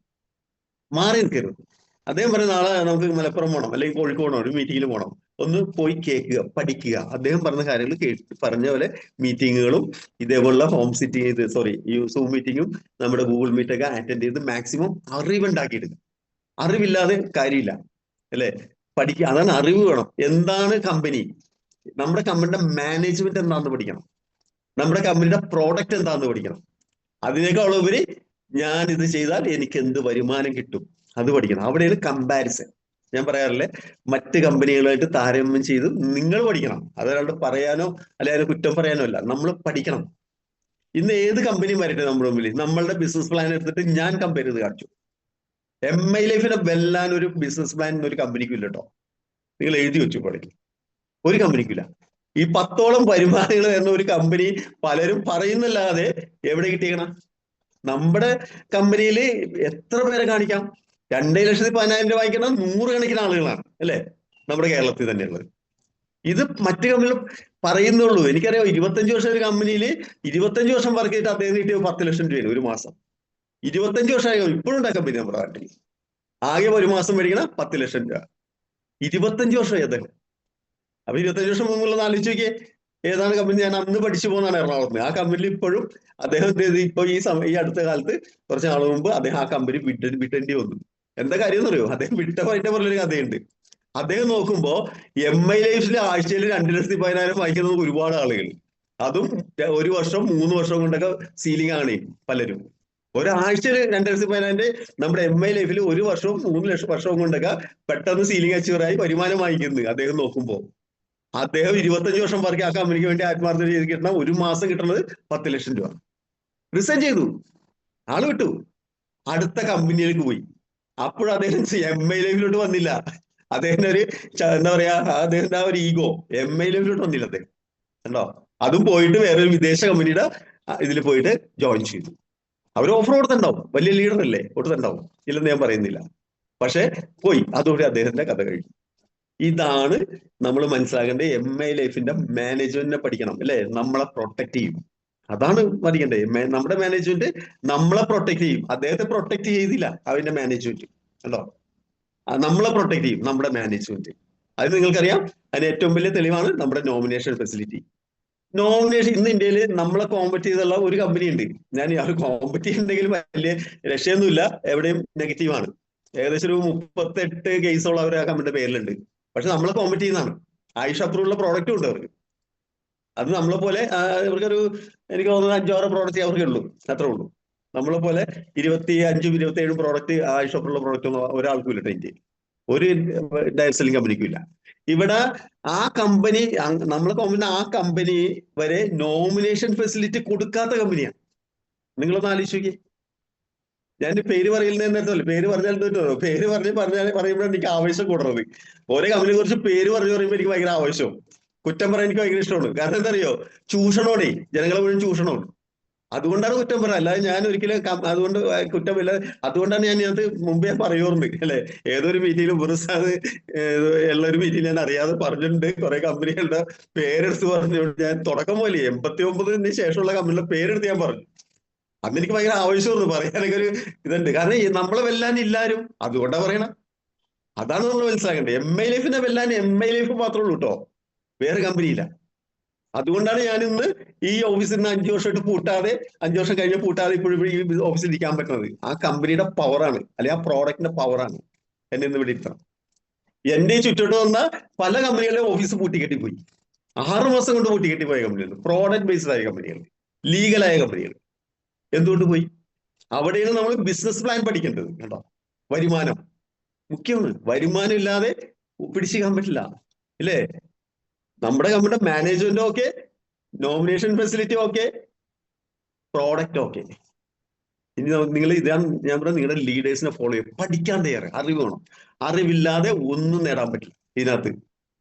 മാറി നിൽക്കരുത്. അദ്ദേഹം പറയുന്ന നാളെ നമുക്ക് മലപ്പുറം പോകണം അല്ലെങ്കിൽ കോഴിക്കോട് പോകണം, ഒരു മീറ്റിങ്ങിൽ പോകണം, ഒന്ന് പോയി കേൾക്കുക, പഠിക്കുക. അദ്ദേഹം പറഞ്ഞ കാര്യങ്ങൾ പറഞ്ഞ പോലെ മീറ്റിങ്ങുകളും ഇതേപോലുള്ള ഹോം സിറ്റിംഗ് ഈ സൂം മീറ്റിങ്ങും നമ്മുടെ ഗൂഗിൾ മീറ്റൊക്കെ അറ്റൻഡ് ചെയ്ത് മാക്സിമം അറിവുണ്ടാക്കിയെടുക്കുക. അറിവില്ലാതെ കാര്യമില്ല, അല്ലെ? പഠിക്കുക, അതാണ് അറിവ് വേണം. എന്താണ് കമ്പനി, നമ്മുടെ കമ്പനിയുടെ മാനേജ്മെന്റ് എന്താണെന്ന് പഠിക്കണം, നമ്മുടെ കമ്പനിയുടെ പ്രോഡക്റ്റ് എന്താണെന്ന് പഠിക്കണം. അതിനേക്കാൾ ഉപരി ഞാൻ ഇത് ചെയ്താൽ എനിക്ക് എന്ത് വരുമാനം കിട്ടും അത് പഠിക്കണം. അവിടെയാണ് കമ്പാരിസൺ. ഞാൻ പറയാറില്ലേ, മറ്റ് കമ്പനികളായിട്ട് താരതമ്യം ചെയ്ത് നിങ്ങൾ പഠിക്കണം. അതൊരാളുടെ പറയാനോ അല്ലെ അതിനെ കുറ്റം പറയാനോ അല്ല, നമ്മൾ പഠിക്കണം. ഇന്ന് ഏത് കമ്പനിയും വരട്ടെ നമ്മുടെ മുമ്പിൽ, നമ്മളുടെ ബിസിനസ് പ്ലാൻ എടുത്തിട്ട് ഞാൻ കമ്പയർ ചെയ്ത് കാണിച്ചു. MI ലൈഫിനെ വെല്ലാൻ ഒരു ബിസിനസ് പ്ലാൻ ഒരു കമ്പനിക്കും ഇല്ല കേട്ടോ. നിങ്ങൾ എഴുതി വെച്ചു പഠിക്കും, ഒരു കമ്പനിക്കില്ല. ഈ 10ഓളം വരുമാനങ്ങൾ എന്ന ഒരു കമ്പനി പലരും പറയുന്നല്ലാതെ എവിടെ കിട്ടിയേക്കണം? നമ്മുടെ കമ്പനിയിൽ എത്ര പേരെ കാണിക്കാം? 2,10,000 രൂപ വാങ്ങിക്കണം 100 കണക്കിന് ആളുകളാണ്, അല്ലെ? നമ്മുടെ കേരളത്തിൽ തന്നെയുള്ളത്. ഇത് മറ്റു കമ്പനികൾ പറയുന്നുള്ളൂ. എനിക്കറിയാം, 25 വർഷം ഒരു കമ്പനിയിൽ 25 വർഷം വർക്ക് ചെയ്തിട്ട് അദ്ദേഹം കിട്ടിയ 10 ലക്ഷം രൂപയാണ് ഒരു മാസം. 25 വർഷമായി ഇപ്പോഴും ഉണ്ടാ കമ്പനി നമ്മുടെ നാട്ടിൽ. ആകെ ഒരു മാസം മേടിക്കണം 10 ലക്ഷം രൂപ. 25 വർഷമായി അദ്ദേഹം. അപ്പൊ 25 വർഷം മുമ്പുള്ള ആലോചിച്ച് നോക്കിയേ, ഏതാണ് കമ്പനി? ഞാൻ അന്ന് പഠിച്ചു പോകുന്നതാണ് എറണാകുളത്ത്. ആ കമ്പനിയിൽ ഇപ്പോഴും അദ്ദേഹം ഇപ്പൊ ഈ അടുത്ത കാലത്ത് കുറച്ച് നാൾ മുമ്പ് അദ്ദേഹം ആ കമ്പനി വിട്ടേണ്ടി വന്നു. എന്താ കാര്യം എന്നറിയോ? അദ്ദേഹം വിട്ടതിന്റെ പുറകിലൊരു കഥയുണ്ട്. അദ്ദേഹം നോക്കുമ്പോ MI ലൈഫിൽ ആഴ്ചയിൽ 2,10,000 വാങ്ങിക്കുന്നത് ഒരുപാട് ആളുകൾ, അതും 1 വർഷം 3 വർഷം കൊണ്ടൊക്കെ സീലിംഗ് ആണ് പലരും. ഒരാഴ്ചയിൽ 2,10,000 നമ്മുടെ MI ലൈഫിൽ 1 വർഷവും 3 വർഷവും കൊണ്ടൊക്കെ പെട്ടെന്ന് സീലിംഗ് അച്ചീവറായി വരുമാനം വാങ്ങിക്കുന്നത് അദ്ദേഹം നോക്കുമ്പോ. അദ്ദേഹം 25 വർഷം വർക്ക് ആ കമ്പനിക്ക് വേണ്ടി ആത്മാർത്ഥത ചെയ്ത് കിട്ടണം, ഒരു മാസം കിട്ടുന്നത് 10 ലക്ഷം രൂപ. റിസൈൻ ചെയ്തു, ആള് വിട്ടു, അടുത്ത കമ്പനിയിലേക്ക് പോയി. അപ്പോഴും അദ്ദേഹം MI ലൈഫിലോട്ട് വന്നില്ല. അദ്ദേഹത്തിന്റെ ഒരു എന്താ പറയാ, അദ്ദേഹത്തിന്റെ ആ ഒരു ഈഗോ MI ലൈഫിലോട്ട് വന്നില്ല അദ്ദേഹം, കണ്ടോ? അതും പോയിട്ട് വേറൊരു വിദേശ കമ്പനിയുടെ ഇതിൽ പോയിട്ട് ജോയിൻ ചെയ്തു. അവർ ഓഫർ കൊടുത്തിട്ടുണ്ടാവും, വലിയ ലീഡർ അല്ലേ, കൊടുത്തിട്ടുണ്ടാവും, ഇല്ലെന്ന് ഞാൻ പറയുന്നില്ല. പക്ഷെ പോയി, അതോടെ അദ്ദേഹത്തിന്റെ കഥ കഴിഞ്ഞു. ഇതാണ് നമ്മൾ മനസ്സിലാക്കേണ്ടത്. MI ലൈഫിന്റെ മാനേജ്മെന്റിനെ പഠിക്കണം, അല്ലെ? നമ്മളെ പ്രൊട്ടക്ട് ചെയ്യും, അതാണ് പഠിക്കേണ്ടത്. നമ്മുടെ മാനേജ്മെന്റ് നമ്മളെ പ്രൊട്ടക്ട് ചെയ്യും. അദ്ദേഹത്തെ പ്രൊട്ടക്ട് ചെയ്തില്ല അവന്റെ മാനേജ്മെന്റ്, കണ്ടോ? നമ്മളെ പ്രൊട്ടക്ട് ചെയ്യും നമ്മുടെ മാനേജ്മെന്റ്. അത് നിങ്ങൾക്കറിയാം. അതിന് ഏറ്റവും വലിയ തെളിവാണ് നമ്മുടെ നോമിനേഷൻ ഫെസിലിറ്റി. നോമിനേഷൻ ഇന്ന് ഇന്ത്യയിൽ നമ്മളെ കോമ്പറ്റ് ചെയ്തുള്ള ഒരു കമ്പനി ഉണ്ട്. ഞാൻ അവർ കോമ്പറ്റ് ചെയ്യുന്നുണ്ടെങ്കിലും വലിയ രക്ഷയൊന്നുമില്ല, എവിടെയും നെഗറ്റീവാണ്. ഏകദേശം ഒരു 38 കേസോളം അവർ ആ കമ്പനിയുടെ പേരിലുണ്ട്. പക്ഷെ നമ്മളെ കോമ്പറ്റ് ചെയ്യുന്നതാണ്. ആയിഷ അപ്രൂവുള്ള പ്രോഡക്റ്റും ഉണ്ട് അവർക്ക്. അത് നമ്മളെ പോലെ അവർക്കൊരു, എനിക്ക് തോന്നുന്നത് 5-6 പ്രോഡക്റ്റ് അവർക്കേ ഉള്ളൂ, അത്രേ ഉള്ളൂ. നമ്മളെ പോലെ 25-27 പ്രോഡക്റ്റ് ആയിഷ അപ്രൂവുള്ള പ്രോഡക്റ്റ് ഒന്നും ഒരാൾക്കും ഇല്ല ഇന്ത്യയിൽ, ഒരു ഡയറക്ട് സെല്ലിംഗ് കമ്പനിക്കും ഇല്ല. ഇവിടെ ആ കമ്പനി, നമ്മളെ കമ്പനി, ആ കമ്പനി വരെ നോമിനേഷൻ ഫെസിലിറ്റി കൊടുക്കാത്ത കമ്പനിയാണ്. നിങ്ങളൊന്ന് ആലോചിച്ച് നോക്കിയേ. ഞാൻ പേര് പറയുന്നതല്ല, പേര് പറഞ്ഞാൽ പേര് പറയുമ്പോഴാണ് എനിക്ക് ആവേശം കൂടുന്നത്. ഓരോ കമ്പനിയെ കുറിച്ച് പേര് പറയുമ്പോൾ എനിക്ക് ഭയങ്കര ആവേശവും, കുറ്റം പറയാൻ എനിക്ക് ഭയങ്കര ഇഷ്ടമാണ്. കാരണം എന്താ അറിയോ? ചൂഷണോടെ, ജനങ്ങളെ മുഴുവൻ ചൂഷണമാണ്. അതുകൊണ്ടാണ് കുറ്റം പറയാം, അല്ലാതെ ഞാൻ ഒരിക്കലും അതുകൊണ്ട് കുറ്റമില്ല. അതുകൊണ്ടാണ് ഞാൻ ഇതിനകത്ത് മുമ്പേ പറയുന്നുണ്ട്, അല്ലെ? ഏതൊരു മീറ്റിംഗിലും ഉള്ള ഒരു മീറ്റിംഗ് ഞാൻ അറിയാതെ പറഞ്ഞിട്ടുണ്ട്. കുറെ കമ്പനികളുടെ പേരെടുത്ത് പറഞ്ഞുകൊണ്ട് ഞാൻ തുടക്കം പോലെ 89-ന് ശേഷമുള്ള കമ്പനിയുടെ പേരെടുത്ത് ഞാൻ പറഞ്ഞു. അന്ന് എനിക്ക് ഭയങ്കര ആവശ്യമായിരുന്നു, പറയാനൊക്കെ ഒരു ഇതുണ്ട്. കാരണം നമ്മളെ വെല്ലാൻ എല്ലാരും, അതുകൊണ്ടാ പറയണം. അതാണ് നമ്മൾ മനസ്സിലാക്കേണ്ടത്. MI ലൈഫിനെ വെല്ലാൻ MI ലൈഫ് മാത്രമേ ഉള്ളൂ കേട്ടോ, വേറെ കമ്പനിയില്ല. അതുകൊണ്ടാണ് ഞാൻ ഇന്ന് ഈ ഓഫീസിൽ നിന്ന് 5 വർഷമായിട്ട് പൂട്ടാതെ, 5 വർഷം കഴിഞ്ഞ് പൂട്ടാതെ ഇപ്പോഴും ഈ ഓഫീസിൽ ഇരിക്കാൻ പറ്റുന്നത് ആ കമ്പനിയുടെ പവറാണ്, അല്ലെങ്കിൽ ആ പ്രോഡക്റ്റിന്റെ പവറാണ് എന്നെ ഇന്ന് ഇവിടെ ഇരുത്തണം. എന്റെ ഈ ചുറ്റോട്ട് വന്ന പല കമ്പനികളുടെ ഓഫീസ് പൂട്ടിക്കെട്ടിപ്പോയി. 6 മാസം കൊണ്ട് പൂട്ടിക്കെട്ടിപ്പോയ കമ്പനികൾ, പ്രോഡക്റ്റ് ബേസ്ഡ് ആയ കമ്പനികൾ, ലീഗലായ കമ്പനികൾ. എന്തുകൊണ്ട് പോയി? അവിടെയാണ് നമ്മൾ ബിസിനസ് പ്ലാൻ പഠിക്കേണ്ടത്, കേട്ടോ. വരുമാനം മുഖ്യമാണ്. വരുമാനം ഇല്ലാതെ പിടിച്ചിരിക്കാൻ പറ്റില്ല, ഇല്ലേ? നമ്മുടെ കമ്പനിയുടെ management okay, nomination facility okay, product okay. ഇനി നിങ്ങൾ ഇതാണ് ഞാൻ പറഞ്ഞത്, നിങ്ങളുടെ ലീഡേഴ്സിനെ ഫോളോ ചെയ്യും, പഠിക്കാൻ തയ്യാറ്, അറിവ് വേണം. അറിവില്ലാതെ ഒന്നും നേടാൻ പറ്റില്ല ഇതിനകത്ത്.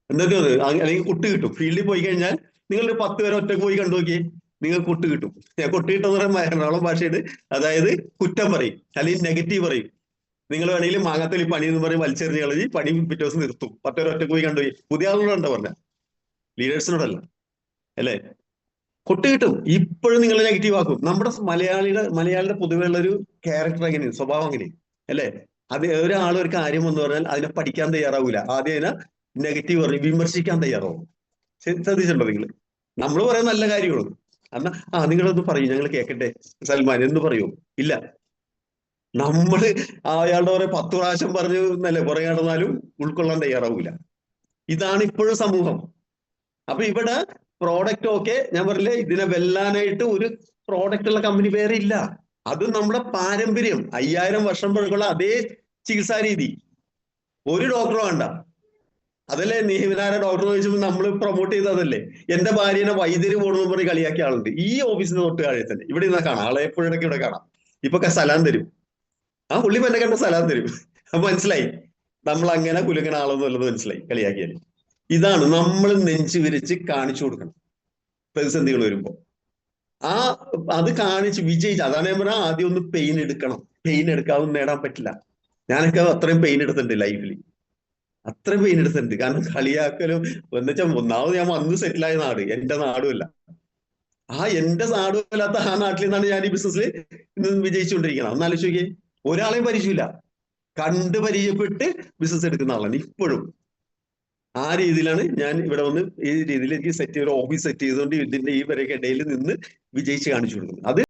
എന്തൊക്കെയാണ്? അല്ലെങ്കിൽ കുട്ടി കിട്ടും. ഫീൽഡിൽ പോയി കഴിഞ്ഞാൽ നിങ്ങളൊരു 10 പേരെ ഒറ്റക്ക് പോയി കണ്ടു നോക്കിയേ, നിങ്ങൾക്ക് കൊട്ട് കിട്ടും. ഞാൻ കൊട്ട് കിട്ടും എന്ന് പറയുമ്പോൾ എറണാകുളം ഭാഷയുടെ അതായത് കുറ്റം പറയും അല്ലെങ്കിൽ നെഗറ്റീവ് പറയും. നിങ്ങൾ വേണമെങ്കിൽ മാങ്ങാത്തൊലി പണി എന്ന് പറയും വലിച്ചെറിഞ്ഞ് കളഞ്ഞ് പണി പിറ്റേ ദിവസം നിർത്തും. ഒറ്റ പോയി കണ്ടുപോയി. പുതിയ ആളുകളോടാ പറഞ്ഞ, ലീഡേഴ്സിനോടല്ല. അല്ലേ? കൊട്ട് കിട്ടും. ഇപ്പോഴും നിങ്ങൾ നെഗറ്റീവ് ആക്കും. നമ്മുടെ മലയാളിയുടെ പൊതുവെയുള്ള ഒരു ക്യാരക്ടർ എങ്ങനെയാണ്, സ്വഭാവം എങ്ങനെയാണ്, അല്ലേ? അത് ഒരാൾ ഒരു കാര്യം എന്ന് പറഞ്ഞാൽ അതിനെ പഠിക്കാൻ തയ്യാറാവൂല. ആദ്യം അതിനെ നെഗറ്റീവ് പറയും, വിമർശിക്കാൻ തയ്യാറാവും. ശ്രദ്ധിച്ചിട്ടുണ്ടോ നിങ്ങൾ? നമ്മൾ പറയാൻ നല്ല കാര്യങ്ങളും എന്നാ നിങ്ങളൊന്ന് പറയൂ, ഞങ്ങൾ കേൾക്കട്ടെ സൽമാൻ എന്ന് പറയൂ. ഇല്ല, നമ്മള് അയാളുടെ കുറെ 10 പ്രാവശ്യം പറഞ്ഞു എന്നല്ലേ കുറെ നടന്നാലും ഉൾക്കൊള്ളാൻ തയ്യാറാവൂല. ഇതാണ് ഇപ്പോഴും സമൂഹം. അപ്പൊ ഇവിടെ പ്രോഡക്റ്റ് ഒക്കെ ഞാൻ പറഞ്ഞില്ലേ, ഇതിനെ വെല്ലാനായിട്ട് ഒരു പ്രോഡക്റ്റ് ഉള്ള കമ്പനി വേറെ ഇല്ല. അത് നമ്മുടെ പാരമ്പര്യം, 5000 വർഷം പഴക്കമുള്ള അതേ ചികിത്സാ രീതി. ഒരു ഡോക്ടർ വേണ്ട. അതല്ലേ നീവിനാരെ ഡോക്ടർ ചോദിച്ചപ്പോൾ നമ്മൾ പ്രൊമോട്ട് ചെയ്തതല്ലേ. എന്റെ ഭാര്യനെ വൈദ്യര് പോകണമെന്ന് പറഞ്ഞ് കളിയാക്കിയ ആളുണ്ട് ഈ ഓഫീസിന് തൊട്ട് താഴെ തന്നെ. ഇവിടെ ഇരുന്നാ കാണാം, ആളെ എപ്പോഴൊക്കെ ഇവിടെ കാണാം. ഇപ്പൊ സലാം തരും. പുള്ളി എന്നെ കണ്ട സലാം തരും. അപ്പൊ മനസ്സിലായി നമ്മൾ അങ്ങനെ കുലുങ്ങണ ആളൊന്നുമല്ലെന്ന് മനസ്സിലായി കളിയാക്കിയാൽ. ഇതാണ് നമ്മൾ നെഞ്ചു വിരിച്ച് കാണിച്ചു കൊടുക്കണം പ്രതിസന്ധികൾ വരുമ്പോ. അത് കാണിച്ച് വിജയിച്ച്, അതാണ് ഞാൻ പറഞ്ഞാൽ ആദ്യം ഒന്ന് പെയിൻ എടുക്കണം. പെയിൻ എടുക്കാതെ നേടാൻ പറ്റില്ല. ഞാനൊക്കെ അത്രയും പെയിൻ എടുത്തിട്ടുണ്ട് ലൈഫിൽ, അത്രയും പെയിൻ എടുത്തിട്ടുണ്ട്. കാരണം കളിയാക്കലും എന്നുവെച്ചാൽ ഒന്നാമത് ഞാൻ വന്ന് സെറ്റിലായ നാട് എന്റെ നാടുമല്ല. എന്റെ നാടുമല്ലാത്ത നാട്ടിൽ നിന്നാണ് ഞാൻ ഈ ബിസിനസ്സിൽ വിജയിച്ചുകൊണ്ടിരിക്കണം. ഒന്ന് ആലോചിച്ച് നോക്കിയേ. ഒരാളെയും പരിചയമില്ല, കണ്ട് പരിചയപ്പെട്ട് ബിസിനസ് എടുക്കുന്ന ആളാണ് ഇപ്പോഴും. ആ രീതിയിലാണ് ഞാൻ ഇവിടെ വന്ന് ഈ രീതിയിൽ എനിക്ക് ഒരു ഓഫീസ് സെറ്റ് ചെയ്തുകൊണ്ട് ഇതിന്റെ ഈ വരെയൊക്കെ ഇടയിൽ നിന്ന് വിജയിച്ച് കാണിച്ചു കൊടുക്കുന്നത്. അത്